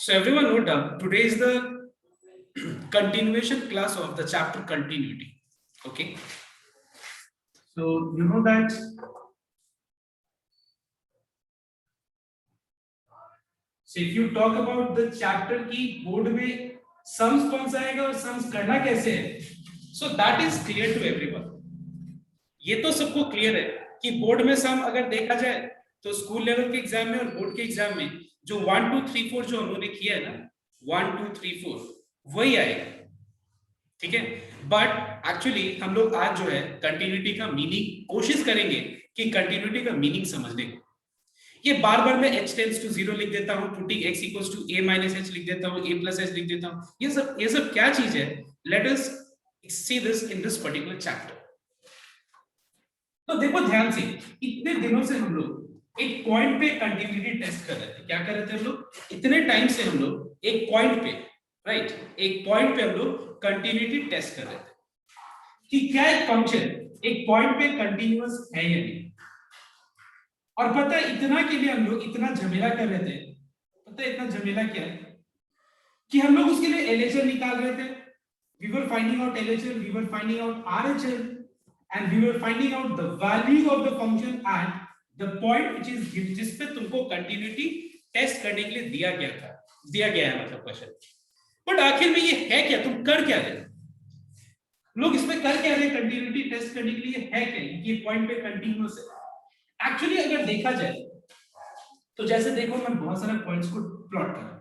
So everyone note down, today is the continuation class of the chapter continuity. Okay. So you know that so if you talk about the chapter की board में sums कौन सा आएगा और sums करना कैसे है, so that is clear to everyone. ये तो सबको क्लियर है कि बोर्ड में सम अगर देखा जाए तो स्कूल लेवल के एग्जाम में और बोर्ड के एग्जाम में जो 1 2 3 4 जो उन्होंने किया है ना 1 2 3 4 वही आएगा. ठीक है, बट एक्चुअली हम लोग आज जो है कंटिन्यूटी का मीनिंग कोशिश करेंगे कि कंटिन्यूटी का मीनिंग समझने को. ये बार बार मैं h टेंड्स टू 0 लिख देता हूं, putting x equals to a minus h लिख देता हूं, a प्लस h लिख देता हूं. ये सब क्या चीज है? Let us see this in this particular chapter. तो देखो ध्यान से, इतने दिनों से हम लोग एक पॉइंट पे कंटिन्यूटी टेस्ट कर रहे थे. क्या कर रहे थे हम लोग? इतने टाइम से हम लोग एक पॉइंट पे, राइट, एक पॉइंट पे हम लोग कंटिन्यूटी टेस्ट कर रहे थे कि क्या एक फंक्शन एक पॉइंट पे कंटीन्यूअस है या नहीं. और पता है इतना के लिए हम लोग इतना झमेला कर रहे थे. पता है इतना झमेला क्या है कि हम लोग उसके लिए एलएचएल निकाल रहे थे. We were finding out LHL, we were finding out RHL and we were finding out the value of the function at the point which is given, जिस पे तुमको कंटिन्यूटी टेस्ट करने के लिए दिया गया है मतलब क्वेश्चन. बट आखिर में ये है क्या? तुम कर क्या रहे लोग इसमें कर क्या रहे? कंटिन्यूटी टेस्ट करने के लिए है क्या ये पॉइंट पे कंटिन्यूअस है. एक्चुअली अगर देखा जाए तो जैसे देखो मैं बहुत सारे पॉइंट्स को प्लॉट कर रहा हूं.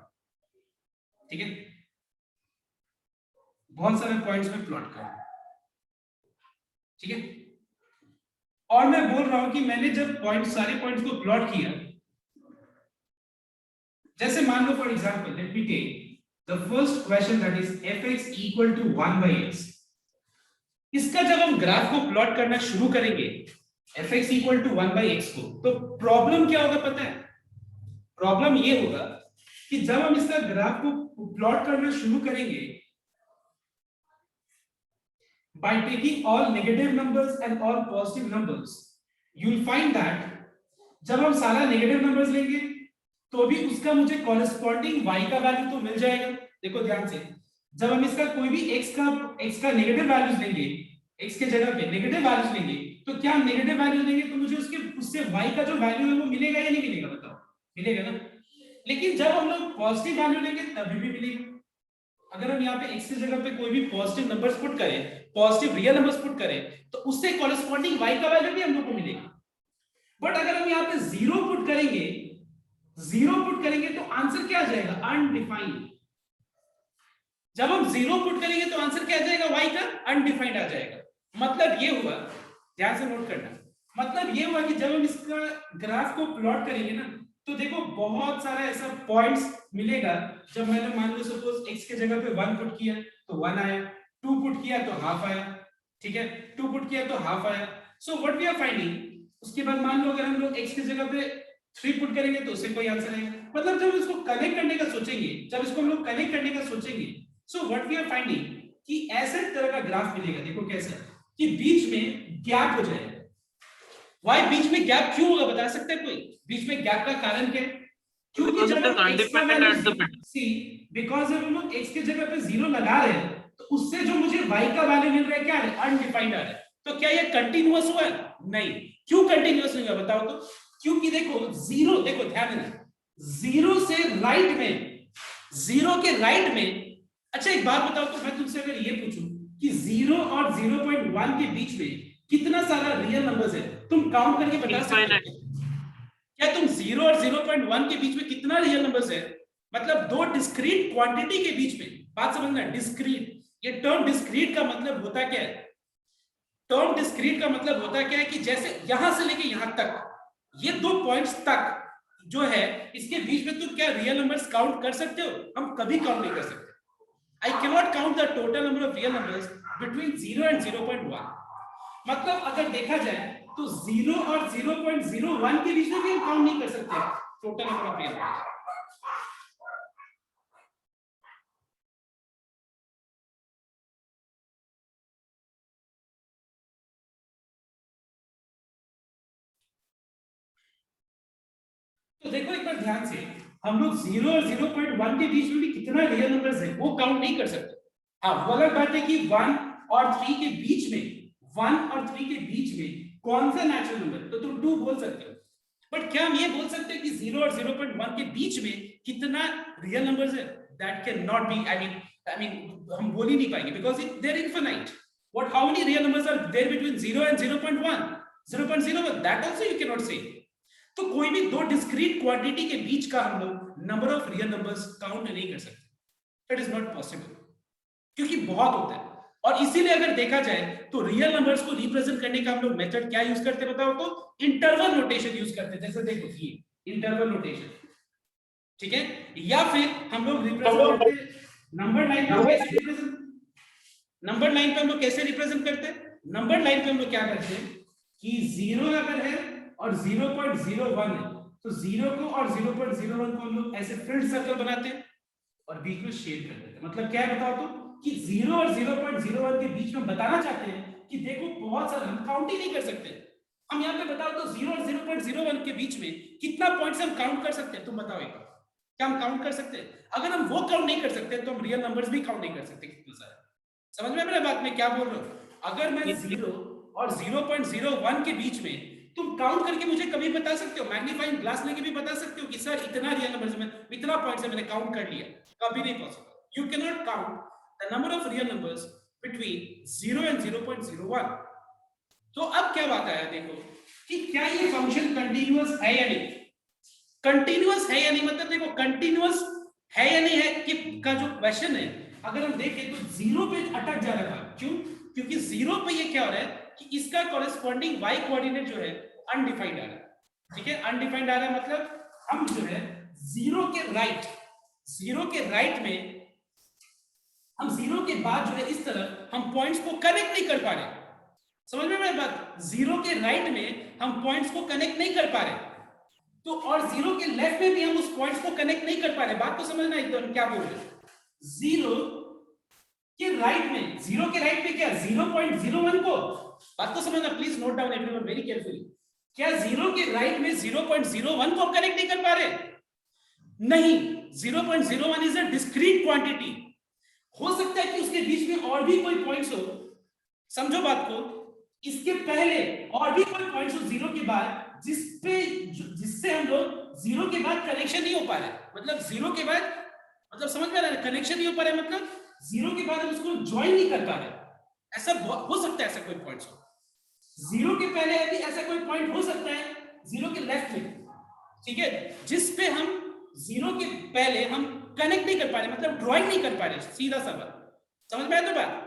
ठीक है, बहुत सारे पॉइंट्स में प्लॉट कर रहा हूं. ठीक है, और मैं बोल रहा हूं कि मैंने जब सारे पॉइंट्स को प्लॉट किया, जैसे मान लो for example let me take the first question that is fx equal to 1/x. इसका जब हम ग्राफ को प्लॉट करना शुरू करेंगे fx इक्वल टू 1/x को, तो प्रॉब्लम क्या होगा पता है? प्रॉब्लम ये होगा कि जब हम इसका ग्राफ को प्लॉट करना शुरू करेंगे by taking all negative numbers and all positive numbers, you will find that जब हम सारा नेगेटिव नंबर्स लेंगे तो भी उसका मुझे कॉरेस्पॉन्डिंग y का वैल्यू तो मिल जाएगा. देखो ध्यान से, जब हम इसका कोई भी x का नेगेटिव वैल्यूज लेंगे, x के जगह पे नेगेटिव वैल्यूज लेंगे, तो क्या हम नेगेटिव वैल्यू लेंगे तो मुझे उससे y का जो वैल्यू है वो मिलेगा या नहीं मिलेगा? बताओ, मिलेगा ना. लेकिन जब हम लोग पॉजिटिव वैल्यू लेंगे तभी भी मिलेगा. अगर हम यहाँ पे x की जगह पे कोई भी पॉजिटिव नंबर्स पुट करें, पॉजिटिव रियल नंबर्स पुट करें, तो उससे कॉरेस्पॉन्डिंग y का वैल्यू भी हम लोग को मिलेगा. बट अगर हम यहाँ पे जीरो पुट करेंगे तो आंसर क्या आ जाएगा? अनडिफाइंड. जब हम जीरो पुट करेंगे तो आंसर क्या आ जाएगा? y का अनडिफाइंड आ जाएगा. मतलब ये हुआ, ध्यान से नोट करना, मतलब ये हुआ कि जब हम इसका ग्राफ को प्लॉट करेंगे ना, तो देखो बहुत सारा ऐसा पॉइंट्स मिलेगा. जब मैंने मान लो सपोज x के जगह पे 1 पुट किया तो 1 आया, 2 पुट किया तो हाफ आया. ठीक है, 2 पुट किया तो हाफ आया. So what we are finding, उसके बाद मान लो अगर हम लोग x की जगह पे 3 पुट करेंगे तो उससे कोई आंसर आएगा. मतलब जब इसको कनेक्ट करने का सोचेंगे, so what we are finding कि ऐसे तरह का ग्राफ मिलेगा. देखो कैसा कि बीच में गैप हो जाएगा. Why बीच में गैप क्यों होगा? बता सकते हैं कोई? बीच में गैप का कारण क्या है? क्योंकि जब हम x का वैल्यू सी बिकॉज़ जब हम लोग x की जगह पे 0 लगा रहे हैं तो उससे जो मुझे y का वैल्यू मिल रहा है क्या है? अनडिफाइंड आ रहा है. तो क्या ये कंटीन्यूअस हुआ? नहीं. क्यों कंटीन्यूअस नहीं हुआ बताओ तो? क्योंकि देखो जीरो, देखो ध्यान देना, जीरो से राइट में, जीरो के राइट में. अच्छा एक बात बताओ तो, मैं तुमसे अगर ये पूछूं कि 0 और 0.1 के बीच में कितना सारा रियल नंबर्स है, तुम काउंट करके बता सकते हो क्या? तुम 0 और 0.1 के बीच में कितना रियल नंबर्स है? मतलब दो डिस्क्रीट क्वांटिटी के बीच में. बात समझना, डिस्क्रीट, ये टर्म डिस्क्रीट का मतलब होता क्या है? टर्म डिस्क्रीट का मतलब होता क्या है कि जैसे यहां से लेके यहां तक, ये दो पॉइंट्स तक जो है, इसके बीच में तुम क्या रियल नंबर्स काउंट कर सकते हो? हम कभी काउंट नहीं कर सकते. I cannot count the total number of real numbers between 0 and 0.1. मतलब अगर देखा जाए तो 0 और 0.01 के बीच में भी हम काउंट नहीं कर सकते total number of real numbers. तो देखो एक बार ध्यान से, हम लोग 0 और 0.1 के बीच में भी कितना रियल नंबर्स है वो काउंट नहीं कर सकते। हाँ, वो अलग बात है कि 1 और 3 के बीच में, 1 और 3 के बीच में कौन सा नेचुरल नंबर, तो तुम 2 बोल सकते हो। बट क्या हम ये बोल सकते हैं कि 0 और 0.1 के बीच में कितना रियल नंबर्स है? That can not be, I mean हम बोल ही नहीं पाएंगे, because they are infinite. What, how many real numbers are there between 0 and 0.1? 0.01, that also you can not say. तो कोई भी दो डिस्क्रीट क्वांटिटी के बीच का हम लोग number of real numbers count नहीं कर सकते। दैट इज नॉट पॉसिबल, क्योंकि बहुत होता है। और इसीलिए अगर देखा जाए तो रियल नंबर्स को रिप्रेजेंट करने का हम लोग मेथड क्या यूज करते हैं बताओ तो? इंटरवल नोटेशन यूज करते हैं। जैसे देखो ये इंटरवल नोटेशन, ठीक है? या फिर हम लोग रिप्रेजेंट करते हैं नंबर लाइन पे। कैसे रिप्रेजेंट, नंबर लाइन पे हम लोग कैसे रिप्रेजेंट करते हैं? नंबर लाइन पे हम लोग क्या करते हैं कि 0 अगर है और 0.01 है तो 0 को और 0.01 को हम लोग ऐसे फ्रेंड सर्कल बनाते हैं और बीच में शेड कर देते हैं। मतलब क्या है बताओ तो? कि 0 और 0.01 के बीच में बताना चाहते हैं कि देखो बहुत सारा, हम काउंट ही नहीं कर सकते। हम यहाँ पे बताओ तो 0 और 0.01 के बीच में कितना पॉइंट्स हम काउंट कर सकते हैं? तुम बताओ एक बार, क्या हम काउंट कर सकते हैं? अगर हम वो काउंट नहीं कर सकते तो हम रियल नंबर्स भी काउंट नहीं कर सकते कितना सारा। समझ में मेरा बात मैं क्या बोल रहा हूँ? अगर मैं 0 और 0.01 के बीच में तुम काउंट करके मुझे कभी बता सकते हो, मैग्नीफाइंग ग्लास लेके भी बता सकते हो कि सर इतना रियल नंबर्स में इतना पॉइंट्स है मैंने काउंट कर लिया? कभी नहीं possible. You can not count the number of real numbers between 0 and 0.01। तो अब क्या बात आया देखो कि क्या ये फंक्शन कंटीन्यूअस है या नहीं? कंटीन्यूअस है या नहीं, मतलब देखो कंटीन्यूअस है या नहीं है कि का जो क्वेश्चन है, अगर हम देखें तो 0 पे अटक जा रहा था। क्यों? क्योंकि 0 पे ये क्या हो रहा है कि इसका कॉरेस्पॉन्डिंग y कोऑर्डिनेट जो है अनडिफाइंड आ रहा है। ठीक है, अनडिफाइंड आ रहा है मतलब हम जो है 0 के राइट में हम 0 के बाद जो है इस तरफ हम पॉइंट्स को कनेक्ट नहीं कर पा रहे। समझ में मेरी बात? 0 के राइट में हम पॉइंट्स को कनेक्ट नहीं कर पा रहे, तो और 0 के लेफ्ट में भी हम उस पॉइंट्स को कनेक्ट नहीं कर पा रहे। बात तो समझना एकदम क्या बोल रहे हैं। 0 के राइट में, 0 के राइट में क्या 0.01 को, बात तो समझना, please note down everyone very carefully. क्या 0 के राइट में 0.01 को हम कनेक्ट नहीं कर पा रहे? नहीं, 0.01 इज अ डिस्क्रीट क्वांटिटी। हो सकता है कि उसके बीच में और भी कोई पॉइंट्स हो, समझो बात को, इसके पहले और भी कोई पॉइंट्स हो 0 के बाद जिससे हम लोग 0 के बाद कनेक्शन नहीं हो पा रहे। मतलब 0 के बाद, मतलब समझ में आ रहा है, कनेक्शन नहीं हो पा रहा है मतलब 0 के बाद हम उसको ज्वाइन नहीं कर पा रहे। ऐसा हो सकता है, ऐसा कोई पॉइंट्स हो 0 के पहले, अभी ऐसा कोई पॉइंट हो सकता है 0 के लेफ्ट में, ठीक है, जिस पे हम 0 के पहले हम कनेक्ट नहीं कर पा रहे, मतलब ड्राइंग नहीं कर पा रहे। सीधा सा बात, समझ में आया तो बात?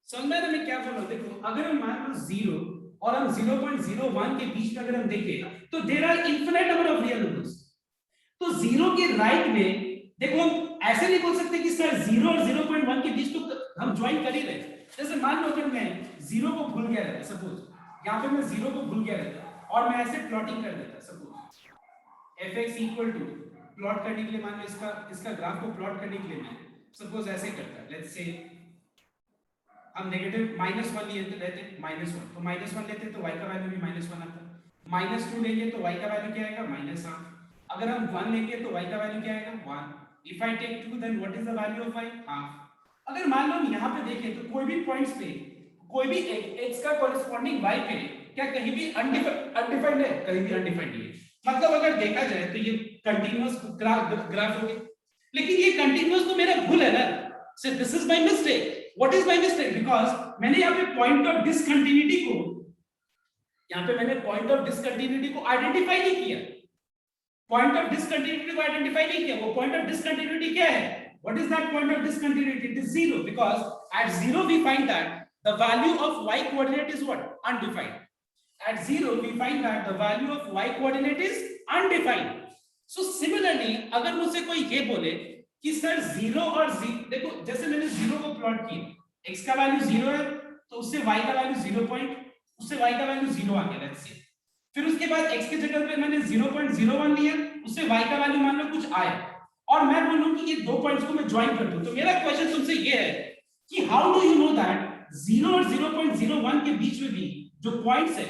समझ में मैं क्या बोल रहा हूं? देखो अगर हम मान लो 0 और हम 0.01 के बीच में अगर हम देखें तो there are infinite number of real numbers. तो 0 के राइट में देखो हम ऐसे नहीं बोल सकते कि सर 0 और 0.1 के बीच तो हम ज्वाइन कर ही रहे। जैसे मान लो अगर मैं 0 को भूल गया रहता, सपोज यहाँ पे मैं 0 को भूल गया रहता और मैं ऐसे प्लॉटिंग कर देता, suppose fx equal to plot करने के लिए, मान लो इसका ग्राफ को प्लॉट करने के लिए मैं सपोज ऐसे करता, लेट्स से हम नेगेटिव -1 लिए रहते, -1 तो -1 लेते तो y का वैल्यू भी -1 आता। -2 लेंगे तो y का वैल्यू क्या आएगा? -8। अगर हम 1 लेंगे तो y का वैल्यू क्या आएगा? 1। If I take 2 then what is the value of y? Half. अगर मान लो हम यहां पे देखें तो कोई भी पॉइंट्स पे कोई भी x का कॉरेस्पॉन्डिंग y पे क्या कहीं भी अनडिफाइंड है? कहीं भी अनडिफाइंड नहीं है। मतलब अगर देखा जाए तो ये कंटीन्यूअस ग्राफ हो गया, लेकिन ये कंटीन्यूअस तो मेरा भूल है ना। So this is my mistake. What is my mistake? Because मैंने यहाँ पे पॉइंट ऑफ डिसकंटिन्यूटी को, यहाँ पे मैंने पॉइंट ऑफ डिसकंटिन्यूटी को आइडेंटिफाई नहीं किया। पॉइंट ऑफ डिसकंटिन्यूटी को आइडेंटिफाई नहीं किया। वो पॉइंट ऑफ डिसकंटिन्यूटी क्या है? What is that point of discontinuity? It is 0 because at 0 we find that the value of y coordinate is what? Undefined. At 0 we find that the value of y coordinate is undefined. So similarly अगर मुझसे कोई ये बोले कि sir 0 और 0, देखो जैसे मैंने 0 को प्लॉट किया, x का वैल्यू 0 है तो उससे y का वैल्यू 0 पॉइंट, उससे y का वैल्यू 0 आ गया, लेट्स से। फिर उसके बाद x के जगह पे मैंने 0.01 लिया, उससे y का वैल्यू मान लो कुछ आया, और मैं बोलूं कि ये दो पॉइंट्स को मैं ज्वाइन कर दूं। तो मेरा क्वेश्चन तुमसे ये है कि how do you know that 0 और 0.01 के बीच में भी जो पॉइंट्स है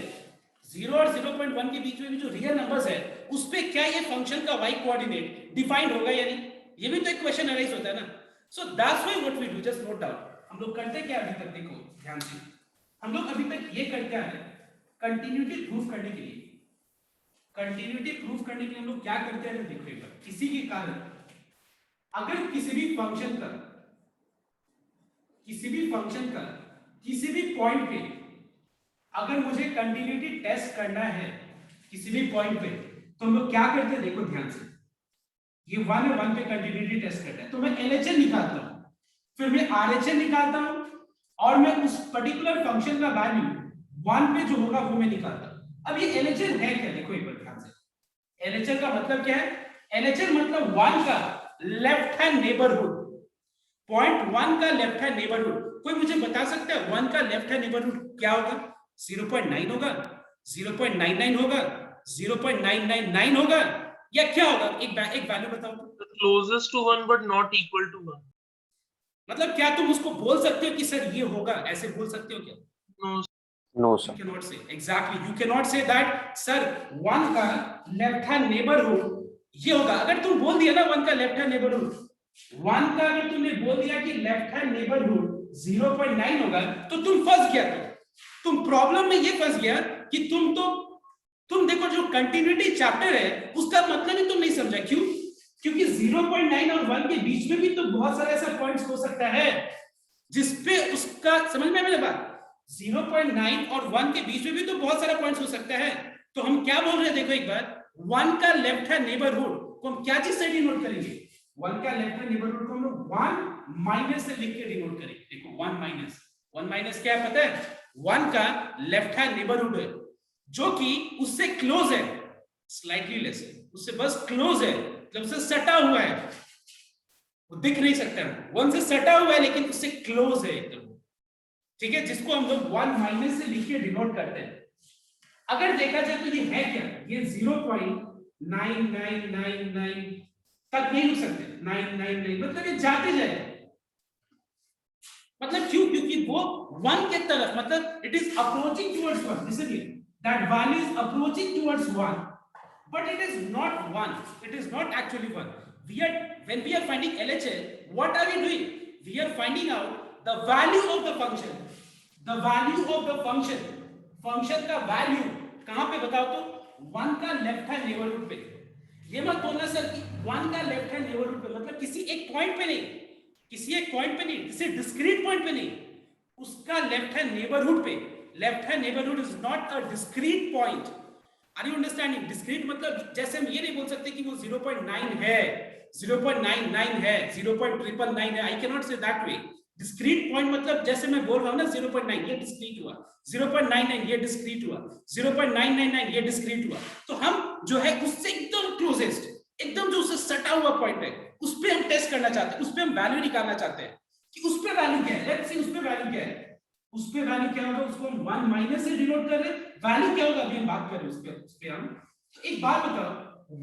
0 और 0.1 के बीच में भी जो रियल नंबर्स है उस पे क्या ये फंक्शन का y कोऑर्डिनेट डिफाइंड होगा या नहीं, ये भी तो एक क्वेश्चन अराइज होता है ना। So that's why what we do, just note down. हम लोग करते क्या अभी तक, देखो ध्यान से, हम लोग अभी तक ये करते आ रहे हैं कंटिन्यूटी प्रूफ करने के लिए। कंटिन्यूटी प्रूफ करने के लिए हम लोग क्या करते हैं, देखो एक बार, किसी के कारण अगर किसी भी फंक्शन का किसी भी पॉइंट पे अगर मुझे कंटिन्यूटी टेस्ट करना है किसी भी पॉइंट पे, तो हम लोग क्या करते हैं, देखो ध्यान से, ये 1 है, 1 पे कंटिन्यूटी टेस्ट करना है तो मैं LHS निकालता हूं, फिर मैं RHS निकालता हूं, और मैं उस पर्टिकुलर फंक्शन का वैल्यू 1 पे जो होगा वो मैं निकालता हूं। अब ये LHS है क्या, देखो एक बार ध्यान से, LHS का मतलब क्या है, LHS मतलब 1 का लेफ्ट हैंड नेबरहुड, पॉइंट 1 का लेफ्ट हैंड नेबरहुड। कोई मुझे बता सकता है 1 का लेफ्ट हैंड नेबरहुड क्या होगा? 0.9 होगा, 0.99 होगा, 0.999 होगा, या क्या होगा? एक वैल्यू बताओ। Closest to 1 but not equal to 1। मतलब क्या तुम उसको बोल सकते हो कि सर ये होगा, ऐसे बोल सकते हो क्या? No You cannot say, exactly, you cannot say that sir 1 का लेफ्ट हैंड नेबरहुड ये होगा। अगर तुम बोल दिया ना 1 का लेफ्ट हैंड नेबरहुड, 1 का अगर तुमने बोल दिया कि लेफ्ट हैंड नेबरहुड 0.9 होगा, तो तुम फंस गया। तुम प्रॉब्लम में ये फंस गया कि तुम देखो जो कंटिन्यूटी चैप्टर है उसका मतलब ही तुम नहीं समझा। क्यों? क्योंकि 0.9 और 1 के बीच में भी तो बहुत सारे ऐसा पॉइंट्स हो सकता है जिसपे उसका, समझ में मेरी बात, 0.9 और 1 के बीच में भी तो बहुत सारा पॉइंट्स हो सकता है। तो हम क्या बोल रहे हैं, देखो एक बार, 1 का लेफ्ट हैंड नेबरहुड को हम क्या चीज से डिनोट करेंगे? 1 का लेफ्ट हैंड नेबरहुड को हम लोग 1 माइनस से लिख के डिनोट करेंगे। देखो 1 माइनस क्या है पता है? 1 का लेफ्ट हैंड नेबरहुड है जो कि उससे क्लोज है, स्लाइटली लेस है, उससे बस क्लोज है, जब उससे सटा हुआ है, वो दिख नहीं सकता है, 1 से सटा हुआ है लेकिन उससे क्लोज है एकदम, ठीक है, जिसको हम लोग 1 माइनस से लिख के डिनोट करते हैं। अगर देखा जाए तो ये है क्या, ये 0.9999 तक नहीं रुक सकते, 999 मतलब ये जाते जाए, मतलब क्यों? क्योंकि वो 1 के तरफ, मतलब इट इज अप्रोचिंग टुवर्ड्स 1, इसलिए that value is approaching towards 1, but it is not 1, it is not actually 1. When we are finding LHS, what are we doing? We are finding out the value of the function, the value of the function का value कहां पे बताओ तो? 1 का left hand neighbourhood पे। ये मत बोलना सर कि 1 का लेफ्ट हैंड नेबरहुड पे मतलब किसी एक पॉइंट पे नहीं, किसी एक पॉइंट पे नहीं, किसी डिस्क्रीट पॉइंट पे नहीं, उसका लेफ्ट हैंड नेबरहुड पे। Left hand neighbourhood is not a discrete point. Are you understanding? Discrete मतलब जैसे हम ये नहीं बोल सकते कि वो 0.9 है, 0.99 है, 0.999 है, I can not say that way. Discrete point मतलब जैसे मैं बोल रहा हूं ना 0.9 ये डिस्क्रीट हुआ, 0.99 ये डिस्क्रीट हुआ, 0.999 ये डिस्क्रीट हुआ, तो हम जो है उससे एकदम क्लोजेस्ट, एकदम जो उससे सटा हुआ पॉइंट है उस पे हम टेस्ट करना चाहते हैं, उस पे हम वैल्यू निकालना चाहते हैं कि उस पे वैल्यू क्या है। लेट्स सी उस पे वैल्यू क्या है, उस पे वैल्यू क्या होगा, उसको हम 1 माइनस से डिनोट कर रहे हैं, वैल्यू क्या होगा अभी हम बात कर रहे हैं उस पे हम। तो एक बात बताओ,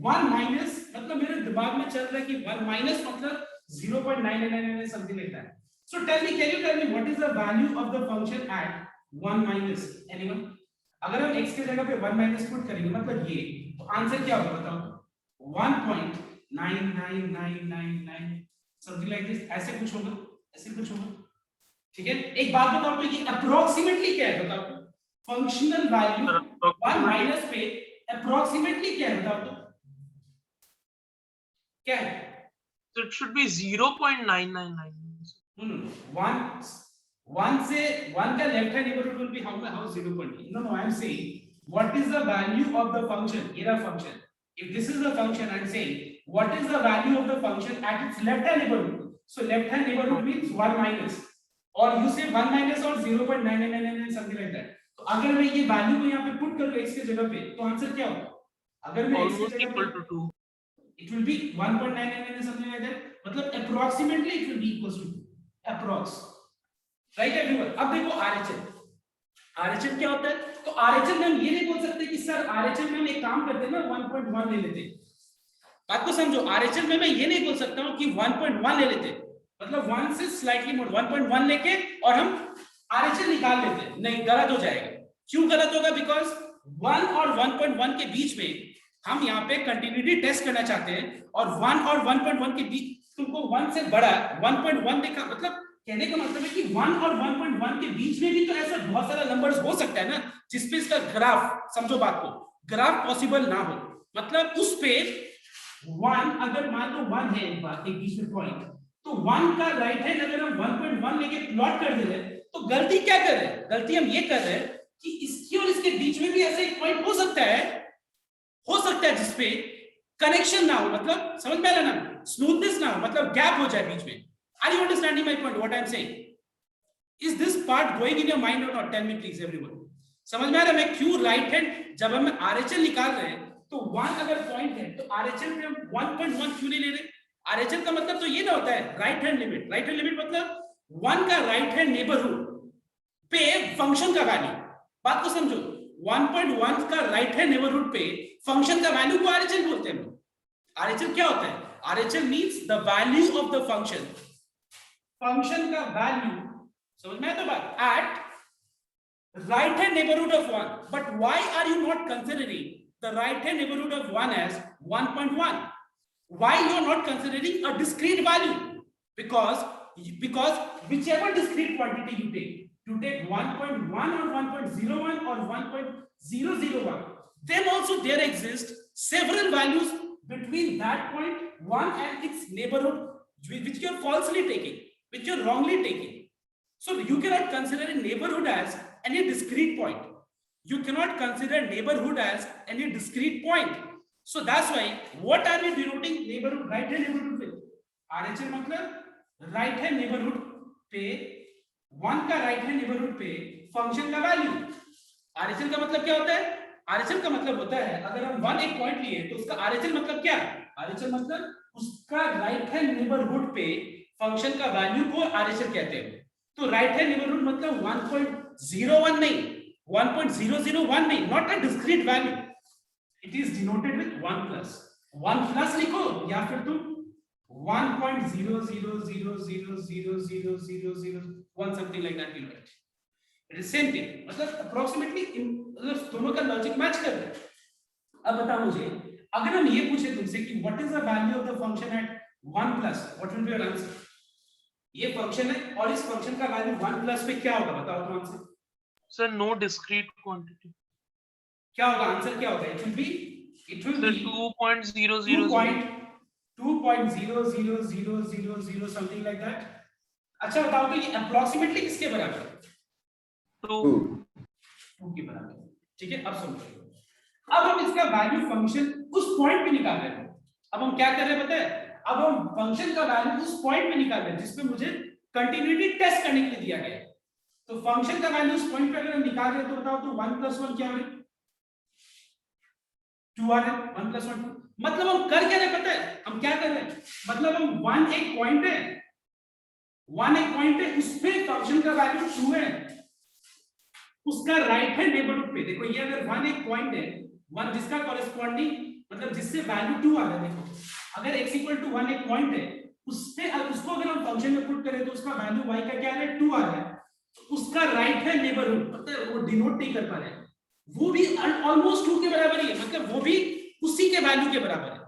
1 माइनस मतलब मेरे दिमाग में चल रहा है कि 1 माइनस मतलब 0.999 something like that. So tell me, can you tell me what is the value of the function at 1 minus? Anyone? अगर हम x के जगह पे 1 माइनस पुट करेंगे मतलब ये, तो आंसर क्या होगा बताओ? 1.99999 समथिंग लाइक दिस, ऐसे कुछ होगा, ऐसे कुछ होगा, ठीक है। एक बात बताओ तो ये अप्रोक्सीमेटली क्या है बताओ? फंक्शनल वैल्यू 1 माइनस पे अप्रोक्सीमेटली क्या है बताओ तो? क्या है? So it should be 0.999. No. 1 से 1 का left hand neighbourhood will be how 0.9? No, I am saying what is the value of the function? ये रहा function. If this is the function, I am saying what is the value of the function at its left hand neighborhood? So left hand neighborhood means 1 minus, or you say 1 minus or 0.9999 something like that. तो अगर मैं ये value को यहाँ पे put कर दूं x के जगह पे, तो आंसर क्या होगा? अगर मैं x के जगह पे, 2, it will be 1.999 something like that, मतलब approximately it will be equals to 2, approx, right everyone? अब देखो RHS क्या होता है? तो RHS में हम ये नहीं बोल सकते कि सर RHS में हम एक काम करते हैं ना 1.1 ले लेते, बात को समझो। RHS में मैं ये नहीं बोल सकता हूँ कि 1.1 ले लेते, मतलब 1 से स्लाइटली मोर 1.1 लेके और हम RHS निकाल लेते, नहीं, गलत हो जाएगा। क्यों गलत होगा? बिकॉज 1 और 1.1 के बीच में हम यहाँ पे कंटिन्यूटी टेस्ट करना चाहते हैं, और 1 और 1.1 के बीच तुमको 1 से बड़ा 1.1 देखा, मतलब कहने का मतलब है कि 1 और 1.1 के बीच में भी तो ऐसा बहुत सारा नंबर्स हो सकता है ना जिसपे इसका ग्राफ, समझो बात को, ग्राफ पॉसिबल ना हो। मतलब उस पे 1 अगर मान लो 1 है एक बीच में पॉइंट, तो 1 का राइट हैंड अगर हम 1.1 लेके प्लॉट कर दे रहे हैं तो गलती क्या कर रहे हैं? गलती हम ये कर रहे हैं कि इसके और इसके बीच में भी ऐसा एक पॉइंट हो सकता है जिसपे कनेक्शन ना हो, मतलब समझ में आ रहा ना, स्मूथनेस ना हो, मतलब गैप हो जाए बीच में। Are you understanding my point, what I am saying? Is this part going in your mind और not? Tell me please everyone. समझ में आ रहा है मैं क्यों राइट हैंड जब हम आरएचएल निकाल रहे हैं तो 1 अगर पॉइंट है तो आरएचएल पे हम 1.1 क्यों नहीं ले रहे? आरएचएल का मतलब तो ये ना होता है right hand limit. Right hand limit मतलब 1 का राइट हैंड नेबरहुड पे फंक्शन का वैल्यू। बात को समझो, 1.1 का राइट हैंड नेबरहुड पे फंक्शन का वैल्यू को आरएचएल बोलते हैं। आरएचएल क्या होता है? RHL means the value of the function, function का वैल्यू, समझ में आया तो बात, at right hand neighbourhood of 1। But why are you not considering the right hand neighborhood of 1 as 1.1? Why you are not considering a discrete value? Because whichever discrete quantity you take 1.1 or 1.01 or 1.001, then also there exist several values between that point 1 and its neighborhood which you are falsely taking, which you are wrongly taking. So you cannot consider a neighborhood as any discrete point. You cannot consider neighborhood as any discrete point. So that's why what are we denoting neighborhood, right hand neighborhood with? RHL मतलब right hand neighborhood पे 1 का right hand neighborhood पे function का value। RHL का मतलब क्या होता है? RHL का मतलब होता है अगर हम 1 एक पॉइंट लिए तो उसका RHL मतलब क्या है? RHL मतलब उसका right hand neighborhood पे function का value को RHL कहते हैं। तो right hand neighborhood मतलब 1.01 नहीं, 1.001 नहीं, not a discrete value. It is denoted with 1 plus. 1 plus लिखो या फिर तुम 1.000000001 something like that will write. It is same thing. मतलब approximately मतलब दोनों का लॉजिक मैच कर रहा है। अब बताओ मुझे, अगर हम ये पूछे तुमसे कि what is the value of the function at 1 plus, what will be your answer? ये फंक्शन है और इस फंक्शन का वैल्यू 1 प्लस पे क्या होगा बताओ तुम answer? Sir, no discrete quantity. क्या होगा आंसर? क्या होगा? It will be 2.00000 something like that. अच्छा बताओ तो ये approximately किसके बराबर है? 2 के बराबर। ठीक है, अब समझो। अब हम इसका वैल्यू फंक्शन उस पॉइंट पे निकाल रहे हैं। अब हम क्या कर रहे हैं पता है? अब हम फंक्शन का वैल्यू उस पॉइंट पे निकाल रहे हैं जिसपे मुझे कंटिन्यूटी टेस्ट करने के लिए दिया गया है। तो फंक्शन का वैल्यू उस पॉइंट पे अगर हम निकाल रहे हैं तो बताओ तो 1 + 1 क्या है? 2 आ रहा है। 1 + 1 2। मतलब हम कर क्या रहे हैं पता है? हम क्या कर रहे हैं? मतलब हम 1 एक पॉइंट है, 1 एक पॉइंट है, उस पे फंक्शन का वैल्यू 2 है, उसका राइट हैंड नेबरहुड पे देखो, ये अगर 1 एक पॉइंट है, 1 जिसका कॉरेस्पॉन्डिंग मतलब जिससे वैल्यू 2 आ रहा है, देखो अगर x = 1 एक पॉइंट है, उससे उसको अगर हम फंक्शन में पुट करें तो उसका वैल्यू y का क्या आ रहा है? 2 आ रहा है। उसका राइट हैंड नेबरहुड मतलब वो डिनोट नहीं कर पा रहे हैं, वो भी ऑलमोस्ट 2 के बराबर ही है, मतलब वो भी उसी के वैल्यू के बराबर है।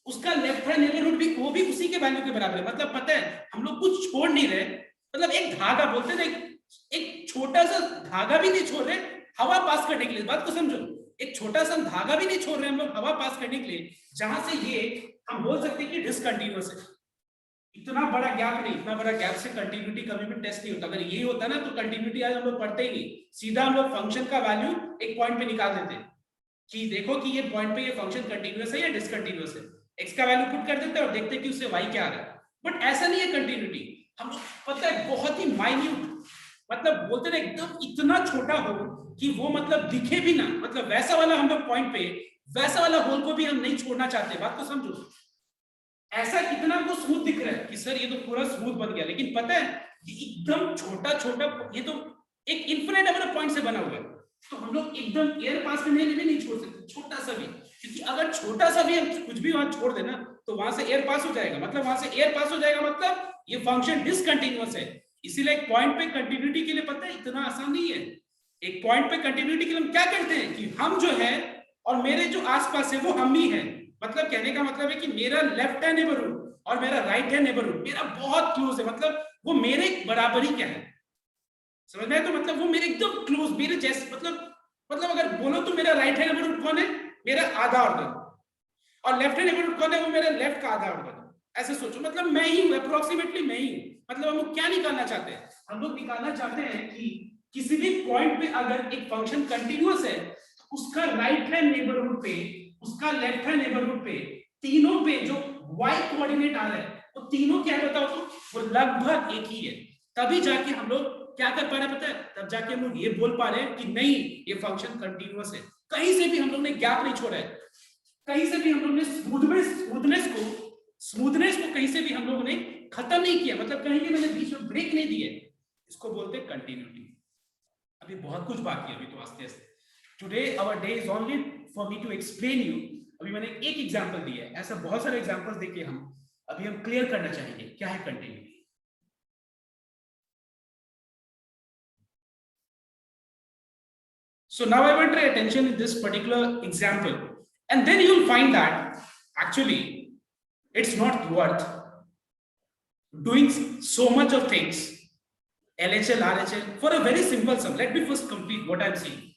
उसका लेफ्ट हैंड नेबरहुड भी वो भी उसी के वैल्यू के बराबर है। मतलब पता है हम लोग कुछ छोड़ नहीं रहे, मतलब एक धागा बोलते हैं ना, एक छोटा सा धागा भी नहीं छोड़ रहे हवा पास करने के लिए। बात को समझो, एक छोटा सा धागा भी नहीं छोड़ रहे हम लोग हवा पास करने के लिए, जहां से ये हम बोल सकते हैं कि डिसकंटीन्यूअस है। इतना बड़ा गैप नहीं, इतना बड़ा गैप से कंटिन्यूटी कभी भी टेस्ट नहीं होता। अगर ये होता ना तो कंटिन्यूटी आज हम लोग पढ़ते ही नहीं, सीधा हम लोग फंक्शन का वैल्यू एक पॉइंट पे निकाल देते कि देखो कि ये पॉइंट पे ये फंक्शन कंटिन्यूअस है या डिसकंटीन्यूअस है, एक्स का वैल्यू पुट कर देते और देखते कि उससे वाई क्या आ रहा है। बट ऐसा नहीं है कंटिन्यूटी, हम लोग पता है बहुत ही माइन्यूट, मतलब बोलते ना एकदम इतना छोटा हो कि वो मतलब दिखे भी ना, मतलब वैसा वाला हम लोग पॉइंट पे वैसा वाला होल को भी हम नहीं छोड़ना चाहते। बात को समझो, ऐसा कितना को स्मूथ दिख रहा है कि सर ये तो पूरा स्मूथ बन गया, लेकिन पता है कि एकदम छोटा छोटा, ये तो एक इन्फिनिट नंबर ऑफ पॉइंट से बना हुआ है, तो हम लोग एकदम एयर पास करने के लिए नहीं छोड़ सकते छोटा सा भी, क्योंकि अगर छोटा सा भी हम कुछ भी वहां छोड़ देना तो वहां से एयर पास हो जाएगा, मतलब वहां से एयर पास हो जाएगा, मतलब ये फंक्शन डिसकंटीन्यूअस है। इसीलिए एक पॉइंट पे कंटिन्यूटी के लिए पता है इतना आसान नहीं है। एक पॉइंट पे कंटिन्यूटी के लिए हम क्या करते हैं कि हम जो है और मेरे जो आसपास है वो हम ही है। मतलब कहने का मतलब है कि मेरा लेफ्ट हैंड नेबरहुड और मेरा राइट हैंड नेबरहुड मेरा बहुत क्लोज है, मतलब वो मेरे बराबर ही क्या है, समझ में? तो मतलब वो मेरे एकदम क्लोज, मेरे जैसे, मतलब अगर बोलो तो मेरा राइट हैंड नेबरहुड कौन है, मेरा आधा ऑर्गन, और लेफ्ट हैंड नेबरहुड कौन है, वो मेरा लेफ्ट का आधा ऑर्गन। ऐसे सोचो, मतलब मैं ही हूं, अप्रोक्सीमेटली मैं ही हूं। मतलब हम लोग क्या निकालना चाहते हैं, हम लोग निकालना चाहते हैं कि किसी भी पॉइंट पे अगर एक फंक्शन कंटिन्यूअस है तो उसका राइट हैंड नेबरहुड पे, उसका लेफ्ट हैंड नेबरहुड पे, तीनों पे जो y कोऑर्डिनेट आ रहा है वो तीनों क्या है बताओ तो, वो लगभग एक ही है। तभी जाके हम लोग क्या कर पा रहे हैं पता है, तब जाके हम लोग ये बोल पा रहे हैं कि नहीं ये फंक्शन कंटिन्यूअस है। कहीं से भी हम लोग ने गैप नहीं छोड़ा है, कहीं से भी हम लोग ने स्मूथनेस को कहीं से भी हम लोगों ने खत्म नहीं किया, मतलब कहीं भी मैंने बीच में ब्रेक नहीं दिए। इसको बोलते हैं कंटिन्यूटी। अभी बहुत कुछ बाकी है, अभी तो आस्ते आस्ते। Today our day is only for me to explain you. अभी मैंने एक एग्जांपल दिया है, ऐसा बहुत सारे एग्जांपल्स देके हम क्लियर करना चाहेंगे क्या है continuity. So now I want your attention in this particular example, and then you'll find that actually it's not worth doing so much of things, LHL, RHL, for a very simple sum. Let me first complete what I'm saying.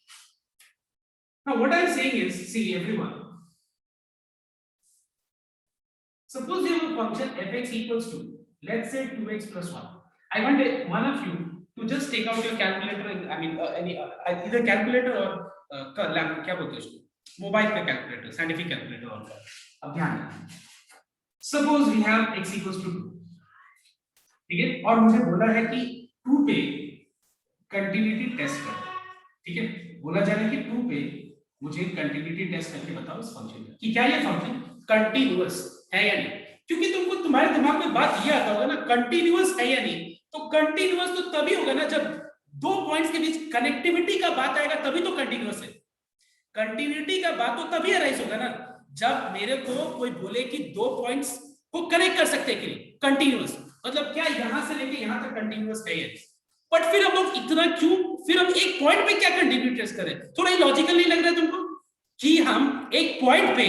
Now what I'm saying is, see everyone, suppose you have a function fx equals to, let's say 2x plus 1. I want one of you to just take out your calculator, I mean either calculator or क्या बोलते हैं उसको, mobile का calculator, scientific calculator on कर। अब ध्यान रखना, suppose we have x equals to 2, ठीक है, और मुझे बोला है कि 2 पे कंटिन्यूटी टेस्ट कर, ठीक है, बोला जा रहा है कि 2 पे मुझे कंटिन्यूटी टेस्ट करके बताओ इस फंक्शन का कि क्या ये फंक्शन कंटिन्यूअस है या नहीं। क्योंकि तुमको तुम्हारे दिमाग में बात ये आता होगा ना, कंटिन्यूअस है या नहीं, तो कंटिन्यूअस तो तभी होगा ना जब दो पॉइंट्स के बीच कनेक्टिविटी का बात आएगा, तभी तो कंटिन्यूअस है। कंटिन्यूटी का बात तो तभी अराइज होगा ना जब मेरे को कोई बोले कि दो पॉइंट्स को कनेक्ट कर सकते हैं कि कंटिन्यूअस, मतलब क्या यहां से लेके यहां तक कंटिन्यूअस है। बट फिर हम लोग इतना क्यों, फिर हम एक पॉइंट पे क्या कंटिन्यूटी टेस्ट करें? थोड़ा लॉजिकल नहीं लग रहा है तुमको कि हम एक पॉइंट पे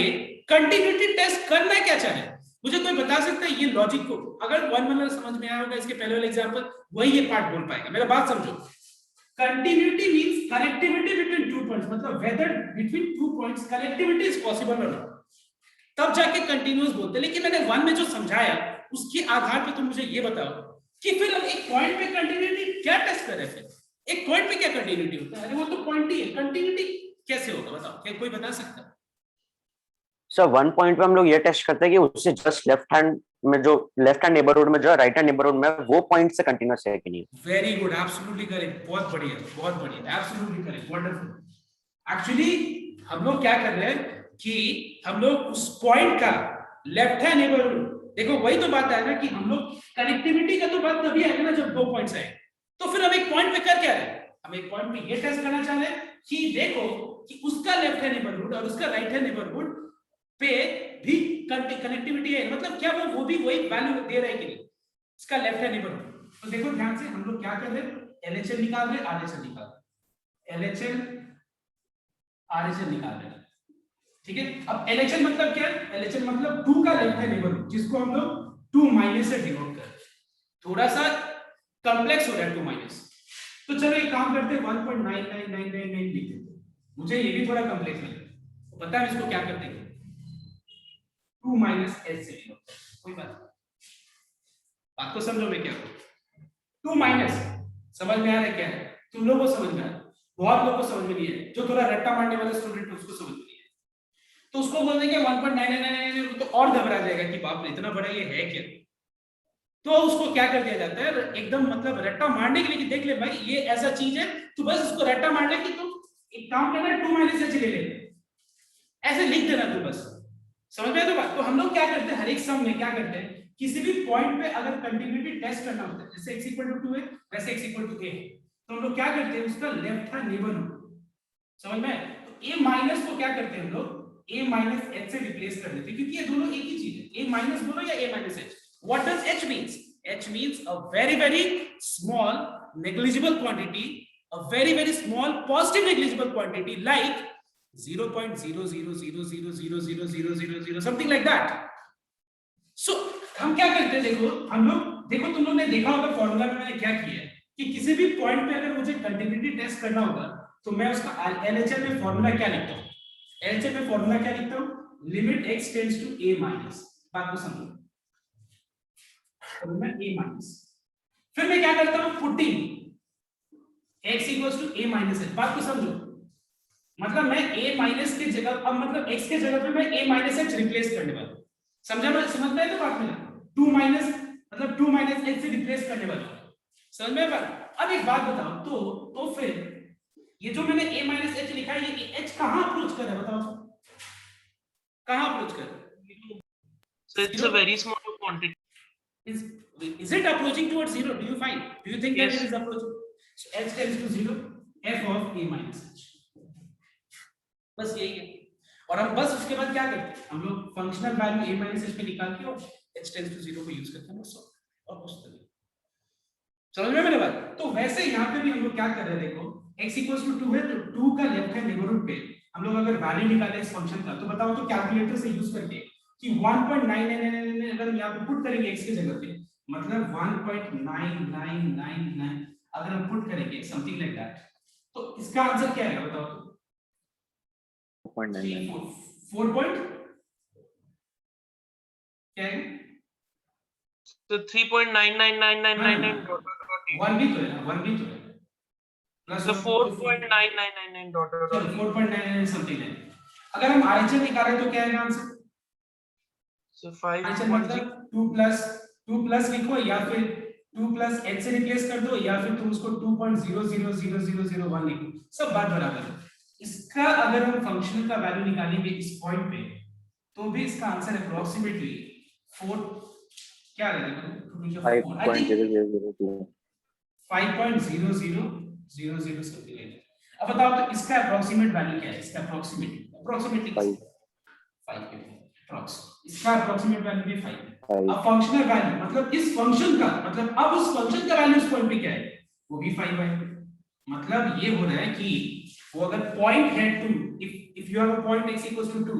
कंटिन्यूटी टेस्ट करना क्या चाहे? मुझे कोई बता सकता है ये लॉजिक को? अगर वन वाला समझ में आया होगा इसके पहले वाला एग्जांपल, वही ये पार्ट बोल पाएगा। मेरा बात समझो, continuity means connectivity between two points, मतलब whether between two points connectivity is possible और नॉट, तब जाके कंटिन्यूअस बोलते हैं। लेकिन मैंने वन में जो समझाया उसके आधार पे तुम मुझे ये बताओ कि फिर हम एक पॉइंट पे कंटिन्यूटी क्या टेस्ट कर रहे हैं? फिर एक पॉइंट पे क्या कंटिन्यूटी होता है? अरे वो तो पॉइंट ही है, कंटिन्यूटी कैसे होगा बताओ, क्या कोई बता सकता है? सर वन पॉइंट पे हम लोग ये टेस्ट करते हैं कि उससे जस्ट लेफ्ट हैंड में जो लेफ्ट हैंड नेबरहुड में जो राइट हैंड नेबरहुड में वो पॉइंट से कंटीन्यूअस है कि नहीं। वेरी गुड, एब्सोल्युटली करेक्ट, बहुत बढ़िया, एब्सोल्युटली करेक्ट, वंडरफुल। एक्चुअली हम लोग क्या कर रहे हैं कि हम लोग उस पॉइंट का लेफ्ट हैंड नेबरहुड, देखो वही तो बात है ना कि हम लोग कनेक्टिविटी का तो बात तभी आएगा ना जब दो पॉइंट्स आए। तो फिर हम एक पॉइंट पे कर क्या रहे हैं? हम एक पॉइंट पे ये टेस्ट करना चाह रहे हैं कि देखो कि उसका लेफ्ट हैंड नेबरहुड और उसका राइट हैंड नेबरहुड पे भी कनेक्टिविटी है, मतलब क्या वो भी वही वैल्यू दे रहा है कि नहीं इसका लेफ्ट हैंड नेबरहुड। तो देखो ध्यान से, हम लोग क्या कर रहे हैं, LHL निकाल रहे हैं, RHL निकाल रहे हैं, LHL RHL निकाल रहे हैं, ठीक है। अब LHL मतलब क्या है? LHL मतलब 2 का लेफ्ट हैंड नेबरहुड, जिसको हम लोग 2 माइनस से डिनोट कर रहे हैं। थोड़ा सा कॉम्प्लेक्स हो रहा है 2 माइनस, तो चलो एक काम करते हैं 1.99999 लिख देते हैं। मुझे ये भी थोड़ा कॉम्प्लेक्स लग रहा है, तो पता है हम इसको क्या कर देंगे, 2 माइनस एच से डिनोट, कोई बात को समझो मैं क्या हूं। 2 माइनस समझ में आ रहा है क्या है? तुम लोगों को समझ में आ रहा है, बहुत लोगों को समझ में नहीं है, जो थोड़ा रट्टा मारने वाला स्टूडेंट है उसको समझ में नहीं है। तो उसको बोल देंगे 1.999, तो और घबरा जाएगा कि बाप रे इतना बड़ा ये है क्या। तो उसको क्या कर दिया जाता है, एकदम मतलब रट्टा मारने के लिए, देख ले भाई ये ऐसा चीज है, तो बस उसको रट्टा मारने की तुम एक काम करना, 2 माइनस एच ले लेना, ऐसे लिख देना तू, बस समझ में आया तो बात। तो हम लोग क्या करते हैं, हर एक सम में क्या करते हैं, किसी भी पॉइंट पे अगर कंटिन्यूटी टेस्ट करना होता है, जैसे x = 2 है वैसे x = a है, तो हम लोग क्या करते हैं, उसका लेफ्ट हैंड नेबरहुड, समझ में? तो a माइनस को क्या करते हैं हम लोग, a माइनस h से रिप्लेस कर देते हैं, क्योंकि ये दोनों एक ही चीज है, a माइनस बोलो या a minus h। What does h means? h means a very very small negligible quantity a very small positive negligible quantity like 0.00000000 something like that. So हम क्या करते हैं, देखो हम लोग, देखो तुम लोग ने देखा होगा फॉर्मूला में मैंने क्या किया है कि किसी भी पॉइंट पे अगर मुझे कंटिन्यूटी टेस्ट करना होगा तो मैं उसका एलएचएम में फॉर्मूला क्या लिखता हूँ, एलएचएम में फॉर्मूला क्या लिखता हूँ, limit x tends to a minus, बात को समझो, फॉर्मूला a माइनस, फिर मैं क्या करता हूँ putting x equals to a minus h, बात को समझो, मतलब मैं a माइनस के जगह, अब मतलब x के जगह पे मैं a माइनस h रिप्लेस करने वाला हूं, समझा, मैं समझ में है तो बात में 2 माइनस मतलब 2 माइनस h से रिप्लेस करने वाला हूं, समझ में बात। अब एक बात बताओ, तो फिर ये जो मैंने a माइनस h लिखा है, ये h कहां अप्रोच कर रहा है, बताओ कहां अप्रोच कर रहा है? So it's a very small quantity. Is it approaching towards 0? Do you find? Do you think that Yes. it is approaching? So h tends to 0, f of a minus h. बस यही है। और हम बस उसके बाद क्या करते हैं, हम लोग functional value a minus h पे निकाल के और h tends to 0 को यूज करते हैं बस, और कुछ नहीं। समझ में मेरी बात? तो वैसे यहाँ पे भी हम लोग क्या कर रहे हैं, देखो x equals to 2 है, तो 2 का लेफ्ट हैंड नेबरहुड पे हम लोग अगर वैल्यू निकाले इस फंक्शन का, तो बताओ तो कैलकुलेटर से यूज करके कि 1.999 अगर हम यहाँ पे पुट करेंगे x की जगह पे, मतलब 1.9999 अगर हम पुट करेंगे समथिंग लाइक दैट, तो इसका आंसर क्या आएगा बताओ तो? 4 पॉइंट क्या है? So 3.999999 dot dot dot. 1 भी तो है, 1 भी तो है, plus So 4.9999 dot dot dot. 4.99 something है। अगर हम आरएचएल निकालें तो क्या आएगा आंसर? So RHL 5.0. मतलब 2 प्लस लिखो, या फिर 2 प्लस h से रिप्लेस कर दो, या फिर तुम उसको 2.000001 लिखो, सब बात बराबर है। इसका अगर हम फंक्शन का वैल्यू निकालेंगे इस पॉइंट पे, तो भी इसका आंसर अप्रोक्सीमेटली 4 क्या रहेगा, 5.000000 समथिंग है। अब बताओ तो इसका अप्रोक्सीमेट वैल्यू क्या है, इसका अप्रोक्सीमेटली 5 के अप्रोक्स, इसका अप्रोक्सीमेट वैल्यू भी 5 है। अब फंक्शनल वैल्यू मतलब इस फंक्शन का, मतलब अब उस फंक्शन का वैल्यू इस पॉइंट पे क्या है, वो भी 5 है। मतलब ये हो रहा है कि वो अगर पॉइंट है 2, if you have a point x equals to 2,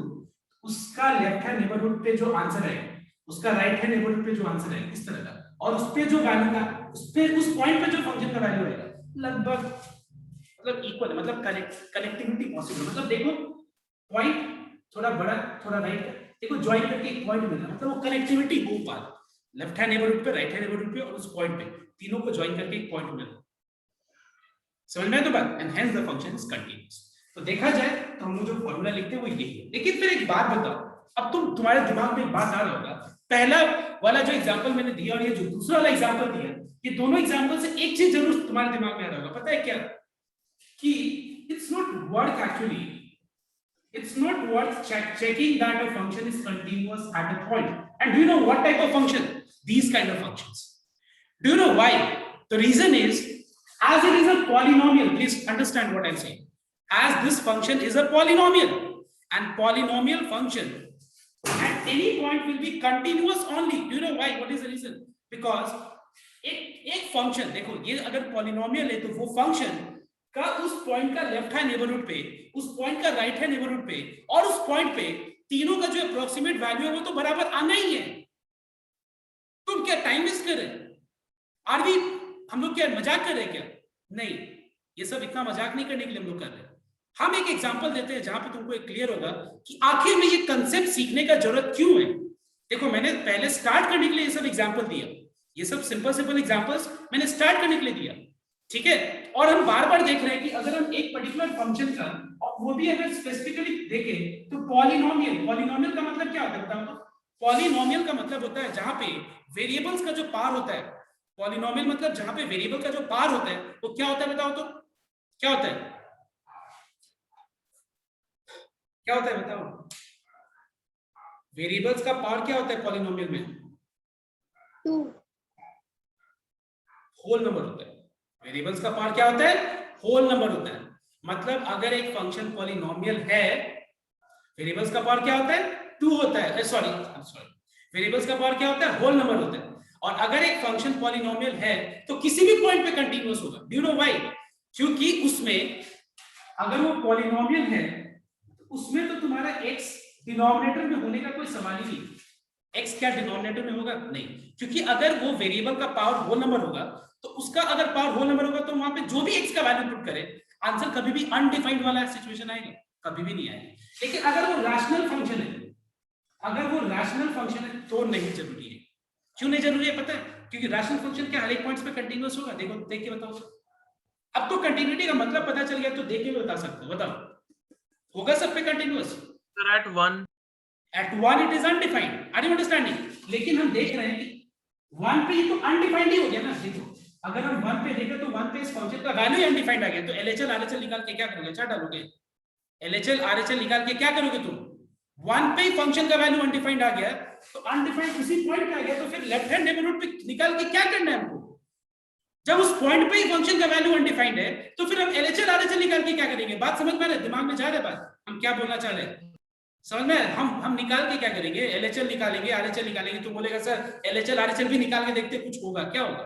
उसका लेफ्ट हैंड नेबरहुड पे जो आंसर है, उसका राइट हैंड नेबरहुड पे जो आंसर है इस तरह का, और उस पे जो वैल्यू का, उस पॉइंट पे जो फंक्शन का वैल्यू आएगा लगभग मतलब इक्वल, मतलब कनेक्टिविटी पॉसिबल, मतलब देखो पॉइंट थोड़ा बड़ा थोड़ा राइट, देखो ज्वाइन करके एक पॉइंट मिला, मतलब वो कनेक्टिविटी हो पा लेफ्ट हैंड नेबरहुड पे, राइट हैंड नेबरहुड पे और उस पॉइंट पे, तीनों को ज्वाइन करके एक पॉइंट मिला, समझ में तो बात, and hence the function is continuous. तो देखा जाए तो हम लोग जो फॉर्मूला लिखते हैं वो यही है। लेकिन फिर एक बात बताओ, अब तुम्हारे दिमाग में एक बात आ रहा होगा, पहला वाला जो एग्जांपल मैंने दिया और ये जो दूसरा वाला एग्जांपल दिया, ये दोनों एग्जांपल से एक चीज जरूर तुम्हारे दिमाग में आ रहा होगा, पता है क्या, कि it's not worth actually, it's not worth checking that a function is continuous at a point. And do you know what type of function? These kind of functions. Do you know why? The reason is, as it is a polynomial, please understand what I'm saying. As this function is a polynomial, and polynomial function at any point will be continuous only. Do you know why? What is the reason? Because एक function, देखो ये अगर polynomial है तो वो function का उस point का लेफ्ट हैंड नेबरहुड पे, उस पॉइंट का राइट हैंड नेबरहुड पे और उस पॉइंट पे तीनों का जो अप्रोक्सीमेट वैल्यू है वो तो बराबर आना ही है। तुम क्या टाइम वेस्ट कर रहे हैं? आर वी, हम लोग क्या मजाक कर रहे हैं क्या? नहीं, ये सब इतना मजाक नहीं करने के लिए हम लोग कर रहे हैं। हम एक एग्जांपल देते हैं जहां पे तुमको एक क्लियर होगा कि आखिर में ये कंसेप्ट सीखने का जरूरत क्यों है। देखो मैंने पहले स्टार्ट करने के लिए ये सब एग्जांपल दिया, ये सब सिंपल एग्जांपल्स मैंने स्टार्ट करने के लिए दिया, ठीक है। और हम बार बार देख रहे हैं कि अगर हम एक पर्टिकुलर फंक्शन का, और वो भी अगर स्पेसिफिकली देखें तो पॉलिनोमियल का मतलब क्या होता है बताओ तो? पॉलिनोमियल का मतलब होता है जहां पे वेरिएबल्स का जो पार होता है, पॉलिनोमियल मतलब जहां पे वेरिएबल का जो पार होता है वो क्या होता है बताओ तो? क्या होता है? क्या होता है बताओ? वेरिएबल्स का पार क्या होता है पॉलिनोमियल में? 2 होल नंबर होता है। वेरिएबल्स का पार क्या होता है? होल नंबर होता है। मतलब अगर एक फंक्शन पॉलिनोमियल है, वेरिएबल्स का पार क्या होता है? 2 होता है। सॉरी, वेरिएबल्स का पार क्या होता है? होल नंबर होता है। और अगर एक फंक्शन पॉलिनोमियल है तो किसी भी पॉइंट पे कंटीन्यूअस होगा। Do you know why? क्योंकि उसमें अगर वो पॉलिनोमियल है उसमें तो तुम्हारा x डिनोमिनेटर में होने का कोई सवाल ही नहीं। x क्या डिनोमिनेटर में होगा? नहीं, क्योंकि अगर वो वेरिएबल का पावर होल नंबर होगा तो उसका अगर पावर होल नंबर होगा तो वहां पे जो भी x का वैल्यू पुट करे आंसर कभी भी अनडिफाइंड वाला सिचुएशन आएगा, कभी भी नहीं आएगा। लेकिन अगर वो रैशनल फंक्शन है, अगर वो रैशनल फंक्शन है तो नहीं जरूरी है। क्यों नहीं जरूरी है पता है? क्योंकि रैशनल फंक्शन क्या हर एक पॉइंट्स पे कंटीन्यूअस होगा। देखो देख के बताओ। अब तो कंटिन्यूटी का मतलब पता चल गया तो देख के भी बता सकते हो। बताओ होगा सब पे continuous? Sir, at 1. At 1 it is undefined. Are you understanding? लेकिन हम देख रहे हैं कि 1 पे ये तो अनडिफाइंड ही हो गया ना। देखो अगर हम 1 पे देखें तो 1 पे इस फंक्शन का वैल्यू अनडिफाइंड आ गया, तो LHL RHL निकाल के क्या करोगे? क्या डालोगे? LHL RHL निकाल के क्या करोगे तुम? 1 पे फंक्शन का वैल्यू अनडिफाइंड आ गया तो अनडिफाइंड उसी पॉइंट पे आ गया, तो फिर लेफ्ट हैंड नेबरहुड पे निकाल के क्या करना है हमको? जब उस पॉइंट पे ही फंक्शन का वैल्यू अनडिफाइंड है तो फिर हम LHL RHL निकाल के क्या करेंगे? बात समझ में आ रहा है? दिमाग में जा रहा है बात? हम क्या बोलना चाह रहे हैं समझ में? हम निकाल के क्या करेंगे? LHL निकालेंगे, RHL निकालेंगे। तो बोलेगा सर LHL RHL भी निकाल के देखते कुछ होगा? क्या होगा?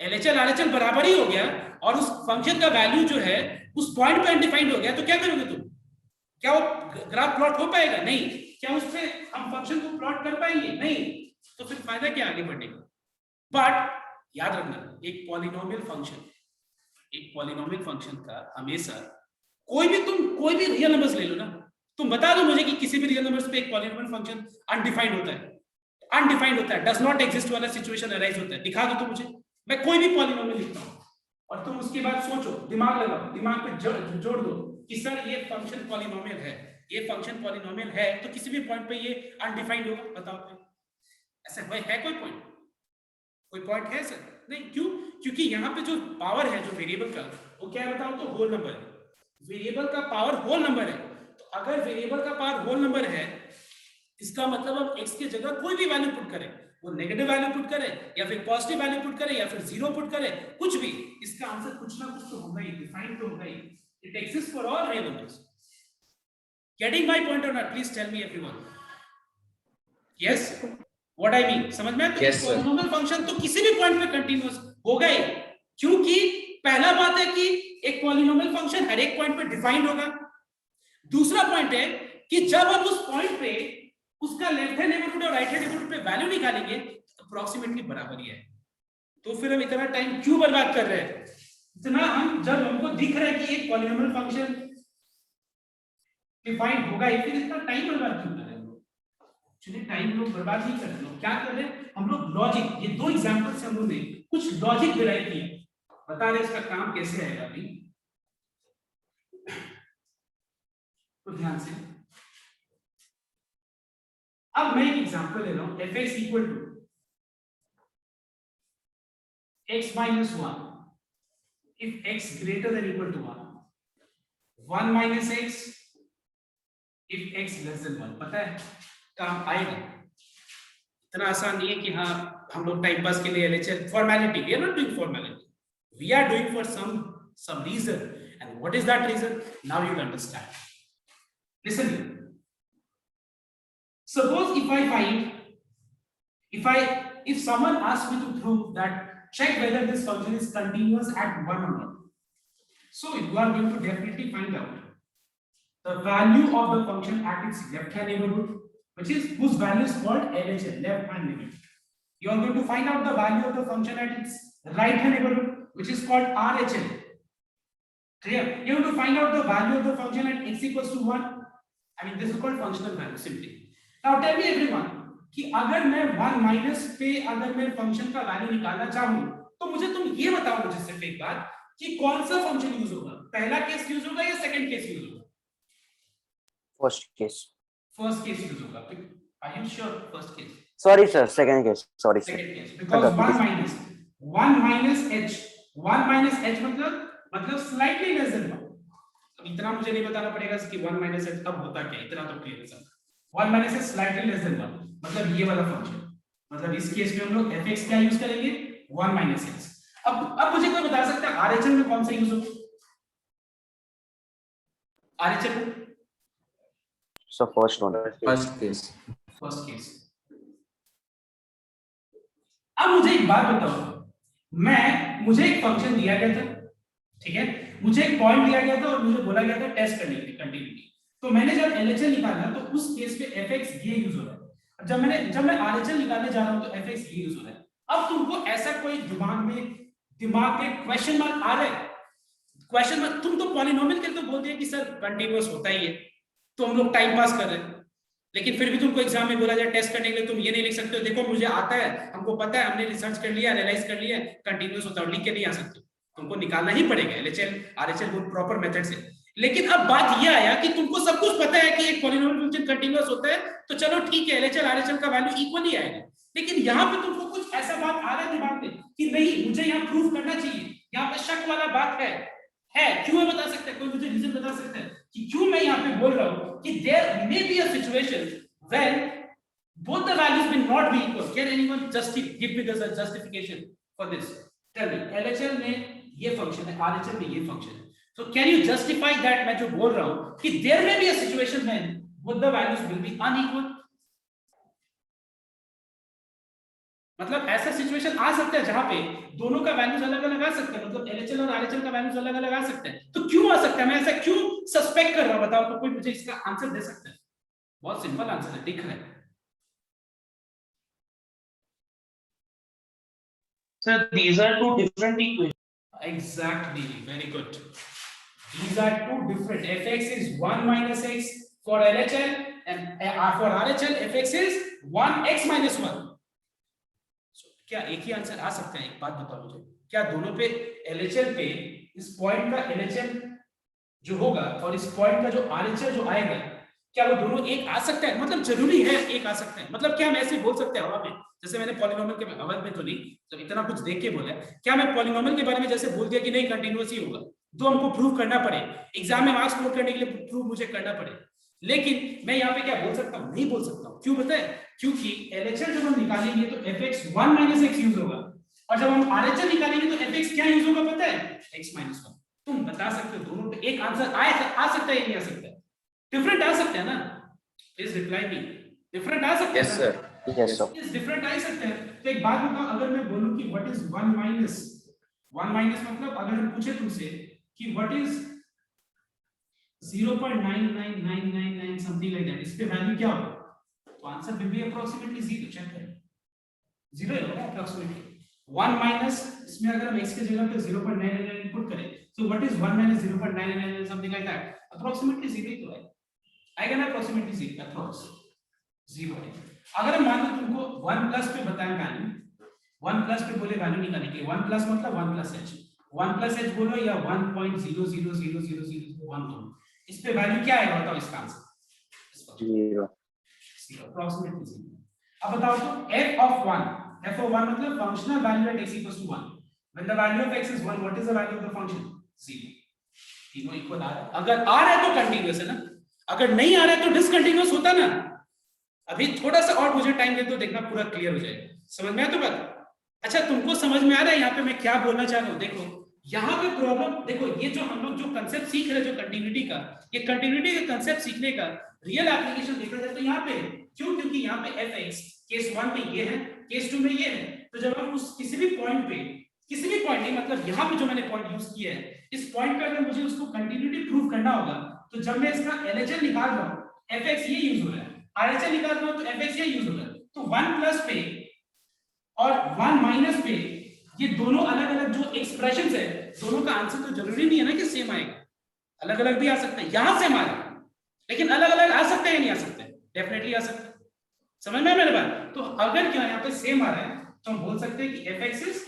LHL RHL बराबर ही हो गया और उस फंक्शन का वैल्यू जो है उस पॉइंट पे अनडिफाइंड हो गया, तो क्या करोगे तुम? क्या वो ग्राफ प्लॉट हो पाएगा? नहीं। क्या उस पे हम फंक्शन को प्लॉट कर पाएंगे? नहीं। तो फिर फायदा क्या आगे बढ़ने का? बट याद रखना एक पॉलिनोमियल फंक्शन का हमेशा कोई भी रियल नंबर्स ले लो ना, तुम बता दो मुझे कि किसी भी रियल नंबर्स पे एक पॉलिनोमियल फंक्शन अनडिफाइंड होता है, डज नॉट एग्जिस्ट वाला सिचुएशन अराइज होता है। दिखा दो तो मुझे। मैं कोई भी पॉलिनोमियल लिखता हूं और तुम उसके बाद सोचो, दिमाग लगाओ, दिमाग पे जोड़ दो कि सर ये फंक्शन पॉलिनोमियल है, ये फंक्शन पॉलिनोमियल है, तो किसी भी पॉइंट पे ये अनडिफाइंड होगा। बताओ तो ऐसा है कोई पॉइंट है सर? नहीं। क्यों? क्योंकि यहाँ पे जो पावर है जो वेरिएबल का वो क्या है बताओ तो? होल नंबर है। वेरिएबल का पावर होल नंबर है, तो अगर वेरिएबल का पावर होल नंबर है इसका मतलब हम x की जगह कोई भी वैल्यू पुट करें, वो नेगेटिव वैल्यू पुट करे या फिर पॉजिटिव वैल्यू पुट करे या फिर जीरो पुट करे, कुछ भी, इसका आंसर कुछ ना कुछ तो होगा ही, डिफाइंड तो होगा ही। It exist for all real numbers. Getting my point और not? Please tell me everyone. Yes what I mean? समझ में? तो पॉलिनोमियल फंक्शन तो किसी भी पॉइंट पे कंटीन्यूअस होगा ही, क्योंकि पहला बात है कि एक पॉलिनोमियल फंक्शन हर एक पॉइंट पे डिफाइंड होगा। दूसरा पॉइंट है कि जब हम उस पॉइंट पे उसका लेफ्ट हैंड नेबरहुड और राइट हैंड नेबरहुड पे वैल्यू निकालेंगे अप्रोक्सीमेटली बराबर ही है। तो फिर हम इतना टाइम क्यों बर्बाद कर रहे हैं? इतना हम जब हमको दिख रहा है कि एक पॉलिनोमियल फंक्शन डिफाइंड होगा ही, फिर इतना टाइम बर्बाद क्यों कर रहे हैं? चलिए टाइम लोग बर्बाद नहीं कर रहे हैं। क्या कर रहे हैं हम लोग? लॉजिक। ये दो एग्जांपल से हम लोग ने कुछ लॉजिक डिराइव किया, बता रहे इसका काम कैसे आएगा अभी। तो ध्यान से अब मैं एक एग्जांपल ले रहा हूं। fx equal to x minus 1 if x greater than equal to 1 minus x if x less than 1। पता है काम आएगा। इतना आसान नहीं है कि हाँ हम लोग टाइम पास के लिए LHL formality, we are not doing formality, we are doing for some reason, and what is that reason? Now you will understand. Listen here. Suppose if someone asks me to prove that, check whether this function is continuous at 1 or not. So you are going to definitely find out the value of the function at its left hand neighborhood, whose value is called LHL, left hand neighborhood. You are going to find out the value of the function at its right hand neighborhood, which is called RHL. Clear? You have to find out the value of the function at x equals to 1. I mean, this is called functional value simply. Now tell me everyone कि अगर मैं 1 minus पे अगर मैं function का value निकालना चाहूं तो मुझे तुम ये बताओ मुझे सिर्फ एक बात कि कौन सा फंक्शन यूज होगा? पहला केस यूज होगा या सेकंड केस यूज होगा? फर्स्ट केस यूज होगा। Are you sure? First case? Sorry sir, second case. Sorry sir, second case because 1 minus h मतलब स्लाइटली लेस देन 1। अब इतना मुझे नहीं बताना पड़ेगा कि 1 माइनस h अब होता क्या, इतना तो क्लियर है सब। 1 minus h slightly less than 1 मतलब ये वाला फंक्शन, मतलब इस केस में हम लोग fx क्या यूज करेंगे? 1 माइनस x। अब मुझे कोई बता सकता है RHL में कौन सा यूज होगा? RHL so first one, first case. अब मुझे एक बात बताओ, मुझे एक फंक्शन दिया गया था, ठीक है? मुझे एक पॉइंट दिया गया था और मुझे बोला गया था टेस्ट करने के लिए कंटिन्यूटी, तो मैंने जब एलएचएल निकाला तो उस केस पे एफएक्स ये यूज हो रहा है, जब मैं आरएचएल निकालने जा रहा हूं तो एफएक्स ये यूज हो रहा है। अब तुमको ऐसा कोई दिमाग में क्वेश्चन मार्क आ रहा है, क्वेश्चन मार्क, तुम तो पॉलिनोमियल के लिए तो बोल दिया कि सर कंटीन्यूअस होता ही है, तो हम लोग टाइम पास कर रहे हैं, लेकिन फिर भी तुमको एग्जाम में बोला जाए टेस्ट करने के लिए तुम ये नहीं लिख सकते हो देखो मुझे आता है, हमको पता है, हमने रिसर्च कर लिया, एनालाइज कर लिया, कंटीन्यूअस होता है, लिख के नहीं आ सकते, तुमको निकालना ही पड़ेगा एलएचएल आरएचएल बहुत प्रॉपर मेथड से। लेकिन अब बात ये आया कि तुमको सब कुछ पता है कि एक पॉलिनोमियल फंक्शन कंटीन्यूअस होता है, तो चलो ठीक है एलएचएल आरएचएल का वैल्यू इक्वल ही आएगा, लेकिन यहाँ पे तुमको कुछ ऐसा बात आ रहा है दिमाग में कि नहीं मुझे यहाँ प्रूव करना चाहिए, यहाँ पे शक वाला बात है क्यों है बता सकते हैं, कोई मुझे रीजन बता सकता है कि क्यों मैं यहाँ पे बोल रहा हूँ कि there may be a situation when both the values will not be equal? Can anyone just give me the justification for this? Tell me, LHL में ये function है, RHL में ये function है, so can you justify that? मैं जो बोल रहा हूँ कि there may be a situation when both the values will be unequal, मतलब ऐसा सिचुएशन आ सकता है जहां पे दोनों का वैल्यूज अलग अलग आ सकते हैं, मतलब एलएचएल और आरएचएल का वैल्यूज अलग अलग आ सकते हैं, तो क्यों आ सकता है, मैं ऐसा क्यों सस्पेक्ट कर रहा हूं, बताओ तो कोई मुझे इसका आंसर दे सकता है? बहुत सिंपल आंसर है, दिख रहा है। Sir, these are two different equations. Exactly, very good. These are two different. fx is 1 minus x for LHL and for RHL fx is 1x minus 1. So, क्या एक ही आंसर आ सकता है? एक बात बताओ मुझे, क्या दोनों पे LHL पे इस पॉइंट का LHL जो होगा और इस पॉइंट का जो RHL जो आएगा, क्या वो दोनों एक आ सकता है? मतलब जरूरी है एक आ सकता है, मतलब क्या हम ऐसे बोल सकते हैं हवा में, जैसे मैंने पॉलिनोमियल के हवा में तो नहीं, तो इतना कुछ देख के बोला, क्या मैं पॉलिनोमियल के बारे में जैसे बोल दिया कि नहीं कंटीन्यूअस ही होगा, तो हमको प्रूव करना पड़े, एग्जाम में मार्क्स स्कोर करने के लिए प्रूव मुझे करना पड़े, लेकिन मैं यहाँ पे क्या बोल सकता हूँ? नहीं बोल सकता हूँ। क्यों पता है? क्योंकि LHL जब हम निकालेंगे तो fx 1 minus x यूज होगा, और जब हम RHL निकालेंगे तो fx क्या यूज होगा पता है? x minus 1। तुम बता सकते हो दोनों पे एक आंसर आ सकता है या नहीं आ सकता है? डिफरेंट आ सकता है ना? Please reply me. डिफरेंट आ सकता है? Yes sir. Yes sir. Yes, different आ सकता है। तो एक बात बताओ, अगर मैं बोलूं कि what is 1 minus मतलब अगर हम पूछे तुमसे कि what is 0.99999 something like that, इस पे वैल्यू क्या होगा, तो answer will be approximately 0, check करें 0 होगा approximately। 1 minus इसमें अगर हम x के जगह पे 0.999 इनपुट करें, so what is 1 minus 0.999 something like that, approximately 0 ही तो है, आएगा ना approximately 0, approx 0 है। अगर हम मान लो तुमको 1 प्लस पे बताएं वैल्यू, 1 प्लस पे बोले वैल्यू निकालने के लिए, 1 प्लस मतलब 1 प्लस h, 1 प्लस h बोलो या 1.0000001 बोलो, इस पे वैल्यू क्या आएगा बताओ इसका आंसर? 0. approximately 0। अब बताओ तो f of 1 मतलब functional value at x equals to 1, when the value of x is 1, what is the value of the function? 0। तीनों इक्वल आ रहा है, अगर आ रहा है तो कंटीन्यूअस है ना, अगर नहीं आ रहा है तो डिसकंटीन्यूअस होता ना। अभी थोड़ा सा और मुझे टाइम दे दो, देखना पूरा क्लियर हो जाएगा, समझ में आया तो बात? अच्छा तुमको समझ में आ रहा है यहाँ पे मैं क्या बोलना चाह रहा हूँ? देखो यहाँ पे प्रॉब्लम देखो, ये जो हम लोग जो कंसेप्ट सीख रहे हैं जो कंटिन्यूटी का, ये कंटिन्यूटी का कंसेप्ट सीखने का रियल एप्लीकेशन देखा जाए तो यहाँ पे क्यों? क्योंकि यहाँ पे fx केस 1 में ये है, केस 2 में ये है, तो जब हम उस किसी भी पॉइंट नहीं, मतलब यहाँ पे जो मैंने पॉइंट यूज किया है, इस पॉइंट पे अगर मुझे उसको कंटिन्यूटी प्रूव करना होगा, तो जब मैं इसका LHL निकाल रहा हूँ fx ये यूज हो रहा है, RHL निकाल रहा हूँ तो fx ये यूज हो रहा है, तो 1 प्लस पे और 1 माइनस पे ये दोनों अलग अलग जो एक्सप्रेशंस है, दोनों का आंसर तो जरूरी नहीं है ना कि सेम आएगा, अलग अलग भी आ सकता है, यहां से हमारा लेकिन अलग अलग आ सकते हैं, नहीं आ सकते? डेफिनेटली आ सकते हैं, समझ में मेरे बात? तो अगर क्या यहाँ पे सेम आ रहा है तो हम बोल सकते हैं कि fx is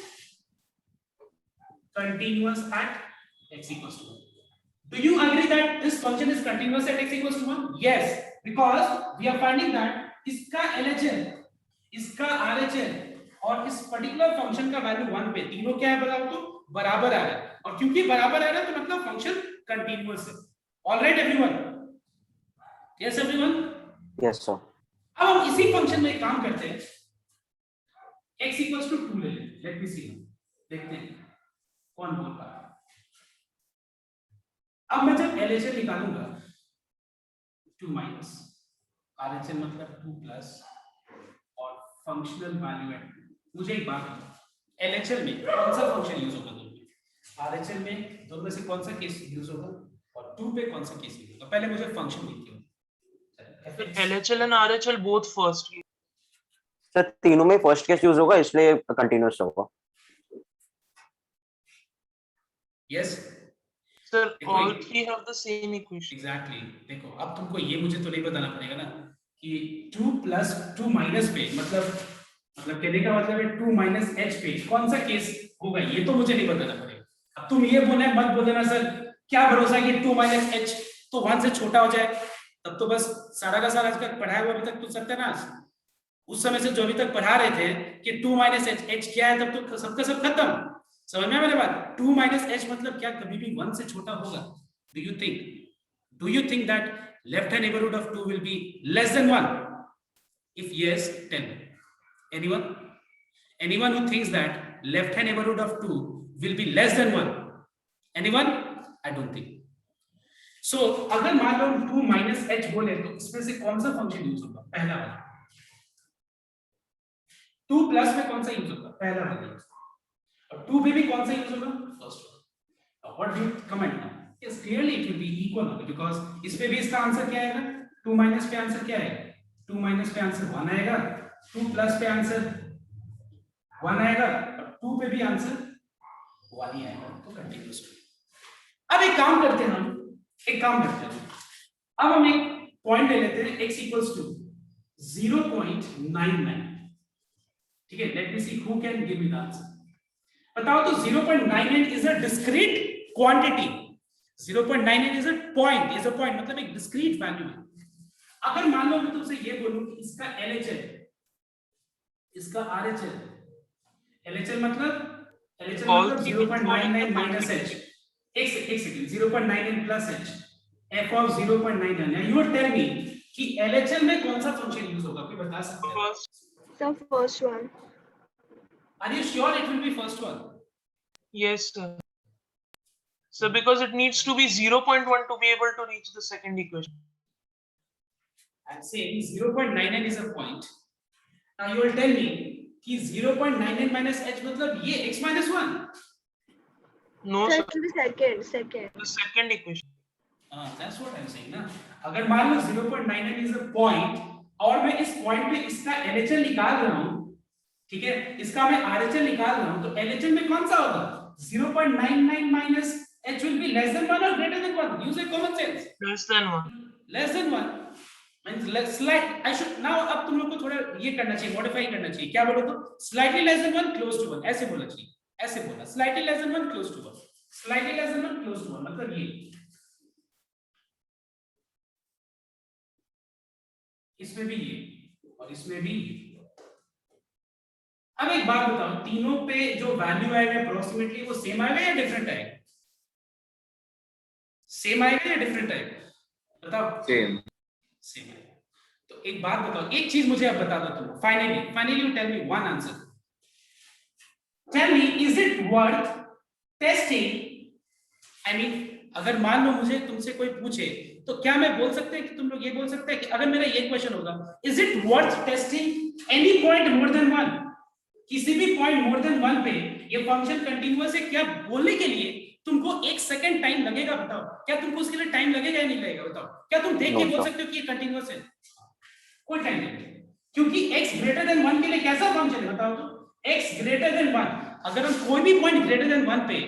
continuous at x equals to 1. Do you agree that this function is continuous at x equals to 1? Yes, because we are finding that इसका LHL, इसका RHL और इस पर्टिकुलर फंक्शन का वैल्यू 1 पे तीनों क्या है बताओ तो? बराबर आ रहा है, और क्योंकि बराबर आ रहा है तो मतलब फंक्शन कंटीन्यूअस है। Alright everyone? Yes everyone? Yes sir. अब हम इसी फंक्शन में एक काम करते हैं, x equals to 2 ले लें, लेट मी सी, देखते हैं कौन बोल पा रहा है। अब मैं जब LHL निकालूंगा 2 माइनस RHL मतलब 2 प्लस और फंक्शनल वैल्यू एट, मुझे एक बात बताओ LHL में कौन सा फंक्शन यूज होगा? RHL में दोनों में से कौन सा केस यूज होगा और 2 पे कौन सा केस यूज होगा? पहले मुझे फंक्शन लिखिए। LHL and RHL both first. Sir तीनों में फर्स्ट केस यूज होगा, इसलिए कंटिन्यूअस होगा। यस Sir, देखो, all three have the same equation. Exactly देखो, अब तुमको ये मुझे तो नहीं बताना पड़ेगा ना कि 2 प्लस 2 माइनस पे मतलब कहने का मतलब है 2 माइनस h पे कौन सा केस होगा, ये तो मुझे नहीं बताना पड़ेगा। अब तुम ये बोले मत बोलना सर क्या भरोसा है कि 2 माइनस h तो 1 से छोटा हो जाए, तब तो बस सारा का सारा आज तक पढ़ाया हुआ अभी तक तो सत्यानाश। उस समय से जो अभी तक पढ़ा रहे थे कि 2 माइनस h क्या है, तब तो सबका सब खत्म। समझ में मेरी बात? 2 माइनस h मतलब क्या कभी भी 1 से छोटा होगा? Do you think that left hand neighborhood of 2 will be less than 1? If yes, tell me. Anyone who thinks that left hand neighborhood of 2 will be less than 1? Anyone? I don't think. So अगर मान लो 2 minus h बोले तो इसमें से कौन सा function use होगा? पहला वाला। 2 प्लस में कौन सा यूज होगा? पहला वाला। और 2 पे भी कौन सा यूज होगा? फर्स्ट वाला। What do you comment now? Yes, clearly it will be equal because इस पे भी इसका आंसर क्या आएगा? 2 माइनस पे आंसर क्या आएगा? 2 माइनस पे आंसर 1 आएगा, 2 प्लस पे आंसर 1 आएगा और 2 पे भी आंसर 1 ही आएगा। तो कंटिन्यूअस। अब एक काम करते हैं अब हम एक पॉइंट ले लेते हैं x equals to 0.99। ठीक है, let me see who can give me the answer. बताओ तो 0.99 is a discrete quantity. 0.99 is a point, मतलब एक डिस्क्रीट वैल्यू है। अगर मान लो मैं तुमसे ये बोलूं कि इसका LHL, इसका RHL, LHL मतलब 0.99 माइनस h, एक second 0.99 plus h, f of 0.99। You tell me कि LHL में कौन सा फंक्शन यूज होगा? कोई बता सकते हैं? The first one. Are you sure it will be first one? Yes, sir. So because it needs to be 0.1 to be able to reach the second equation. I'm saying 0.99 is a point. Now you will tell me कि 0.99 minus h मतलब ये x minus 1. No, So sir. it will be second. The second equation. That's what I'm saying ना। अगर मान लो 0.99 is a point और मैं इस point पे इसका LHL निकाल रहा हूँ, ठीक है, इसका मैं RHL निकाल रहा हूँ, तो LHL में कौन सा होगा? 0.99 minus h will be less than 1 or greater than 1? Use a common sense. Less than 1. Less than 1 means less slight. I should now अब तुम लोग को थोड़ा ये करना चाहिए, मॉडिफाई करना चाहिए। क्या बोलो तो? Slightly less than 1, close to 1 ऐसे बोलना चाहिए। ऐसे बोला slightly less than 1, close to 1, slightly less than 1, close to 1 मतलब ये। इसमें भी ये और इसमें भी ये। अब एक बात बताओ, तीनों पे जो वैल्यू आएगा अप्रोक्सीमेटली वो सेम आएगा या डिफरेंट आएगा? सेम आएगा या डिफरेंट आएगा? बताओ। सेम आएगा। तो एक बात बताओ, एक चीज मुझे अब बता दो तुम। Finally you tell me one answer. Tell me is it worth testing? I mean अगर मान लो मुझे तुमसे कोई पूछे तो क्या मैं बोल सकते हैं कि तुम लोग ये बोल सकते हैं कि अगर मेरा ये क्वेश्चन होगा, is it worth testing any point more than 1? किसी भी पॉइंट मोर देन 1 पे ये फंक्शन कंटीन्यूअस है क्या बोलने के लिए तुमको 1 सेकंड टाइम लगेगा? बताओ, क्या तुमको उसके लिए टाइम लगेगा या नहीं लगेगा? बताओ, क्या तुम देख के बोल सकते हो कि ये कंटीन्यूअस है? कोई टाइम नहीं, क्योंकि x ग्रेटर देन 1 के लिए कैसा फंक्शन है? बताओ तो। x ग्रेटर देन 1, अगर हम कोई भी पॉइंट ग्रेटर देन 1 पे,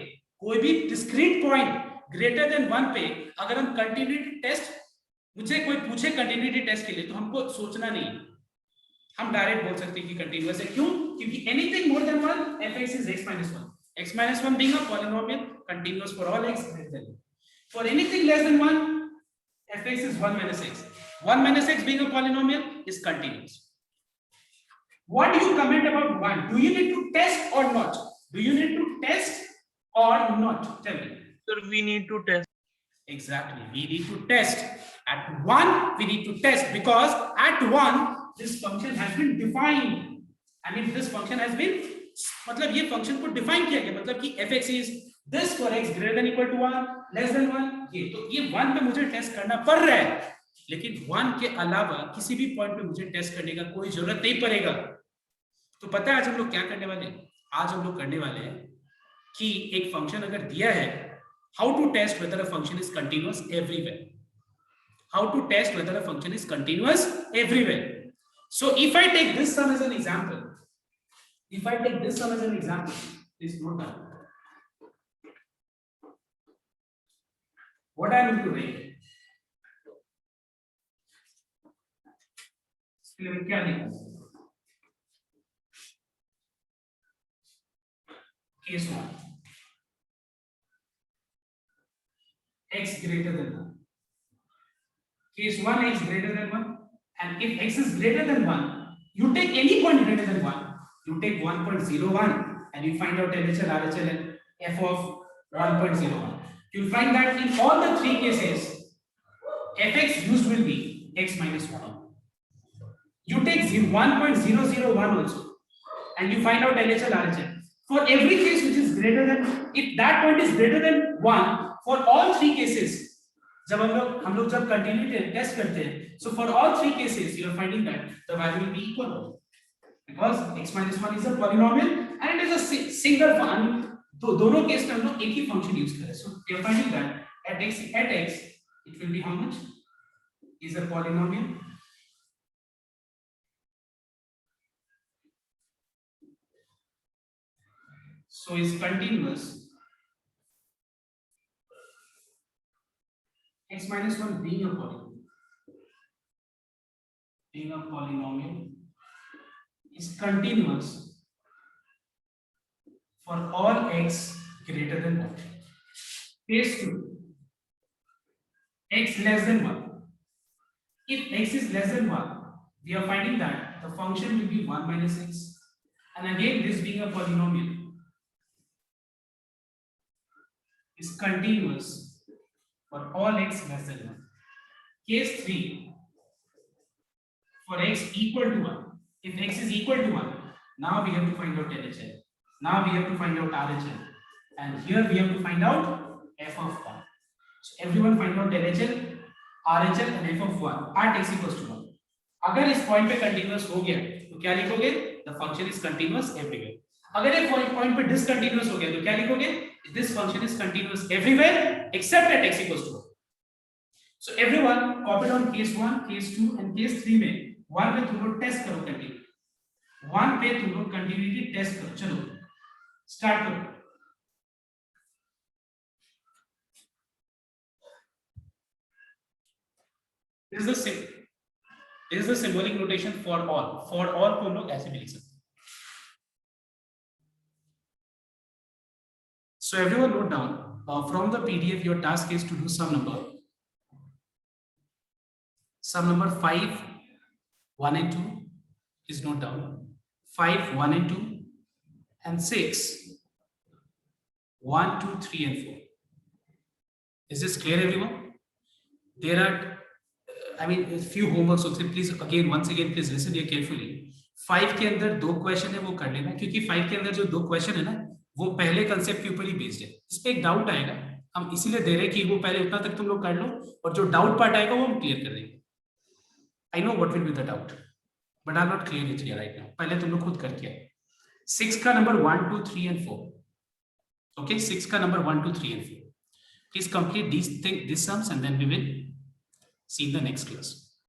कोई भी डिस्क्रीट पॉइंट ग्रेटर देन 1 पे अगर हम कंटिन्यूटी टेस्ट, मुझे कोई पूछे कंटिन्यूटी टेस्ट के लिए, तो हमको सोचना नहीं, हम डायरेक्ट बोल सकते हैं कि कंटीन्यूअस है। क्यों? क्योंकि anything more than 1 fx is x minus 1, x minus 1 being a polynomial continuous for all x greater than 1. For anything less than 1 fx is 1 minus x. 1 minus x being a polynomial is continuous. What do you comment about 1? Do you need to test or not? Do you need to test or not? Tell me. Sir, we need to test. Exactly, we need to test. At 1 we need to test because at 1 this function has been defined. I mean this function has been, मतलब ये function को define किया गया, मतलब कि fx is this for x greater than equal to 1 less than 1, ये तो ये 1 पे मुझे टेस्ट करना पड़ रहा है, लेकिन 1 के अलावा किसी भी पॉइंट पे मुझे टेस्ट करने का कोई जरूरत नहीं पड़ेगा। तो पता है आज हम लोग क्या करने वाले हैं? आज हम लोग करने वाले हैं कि एक फंक्शन अगर दिया है, how to test whether a function is continuous everywhere. How to test whether a function is continuous everywhere. So if I take this sum as an example, please note down what I am going to write. क्या लिखूं? Case 1, x greater than 1. Case 1, x greater than 1, and if x is greater than 1, you take any point greater than 1, you take 1.01 and you find out LHL, RHL and f of 1.01. You'll find that in all the three cases, fx used will be x minus 1. You take 1.001 also and you find out LHL, RHL. For every case which is greater than, if that point is greater than 1, for all three cases, जब हम लोग जब continuity test करते हैं, so for all three cases you are finding that the value will be equal because x minus 1 is a polynomial and it is a single function. दोनों case में हम लोग एक ही फंक्शन यूज कर रहे हैं, so we are finding that at x it will be how much is a polynomial. So is continuous. X minus 1 being a polynomial is continuous for all x greater than 1. Case 2, x less than 1. If x is less than 1, we are finding that the function will be 1 minus x, and again this being a polynomial is continuous for all x less than 1. Case 3, for x equal to 1. If x is equal to 1, now we have to find out LHL. Now we have to find out RHL. And here we have to find out f of 1. So everyone find out LHL, RHL and f of 1 at x equals to 1. अगर इस point पे continuous हो गया तो क्या लिखोगे? The function is continuous everywhere. अगर एक पॉइंट पे डिसकंटीन्यूअस हो गया तो क्या लिखोगे? This function is continuous everywhere except at x equals to 1. So everyone copy down case 1, case 2 and case 3 में 1 पे तुम लोग टेस्ट करो कंटिन्यूटी. 1 पे तुम लोग कंटिन्यूटी टेस्ट करो. चलो स्टार्ट करो. This is the symbolic notation for all. For all को हम लोग ऐसे भी लिख सकते हैं. So everyone note down, from the PDF your task is to do sum number 5, 1 and 2 is note down, 5, 1 and 2 and 6, 1, 2, 3 and 4. Is this clear everyone? There are a few homeworks, so please once again please listen here carefully. 5 के अंदर 2 question है वो कर लेना, क्योंकि 5 के अंदर जो 2 क्वेश्चन है ना वो पहले कंसेप्ट के ऊपर ही बेस्ड है. इस पे एक डाउट आएगा, हम इसीलिए दे रहे हैं कि वो पहले उतना तक तुम लोग कर लो और जो डाउट पार्ट आएगा वो हम क्लियर कर देंगे. I know what will be the doubt but I am not clear it here right now. पहले तुम लोग खुद करके आए. 6 का नंबर 1, 2, 3 and 4. ओके, 6 का number 1, 2, 3 and 4. Please complete these sums and then we will see in the next class.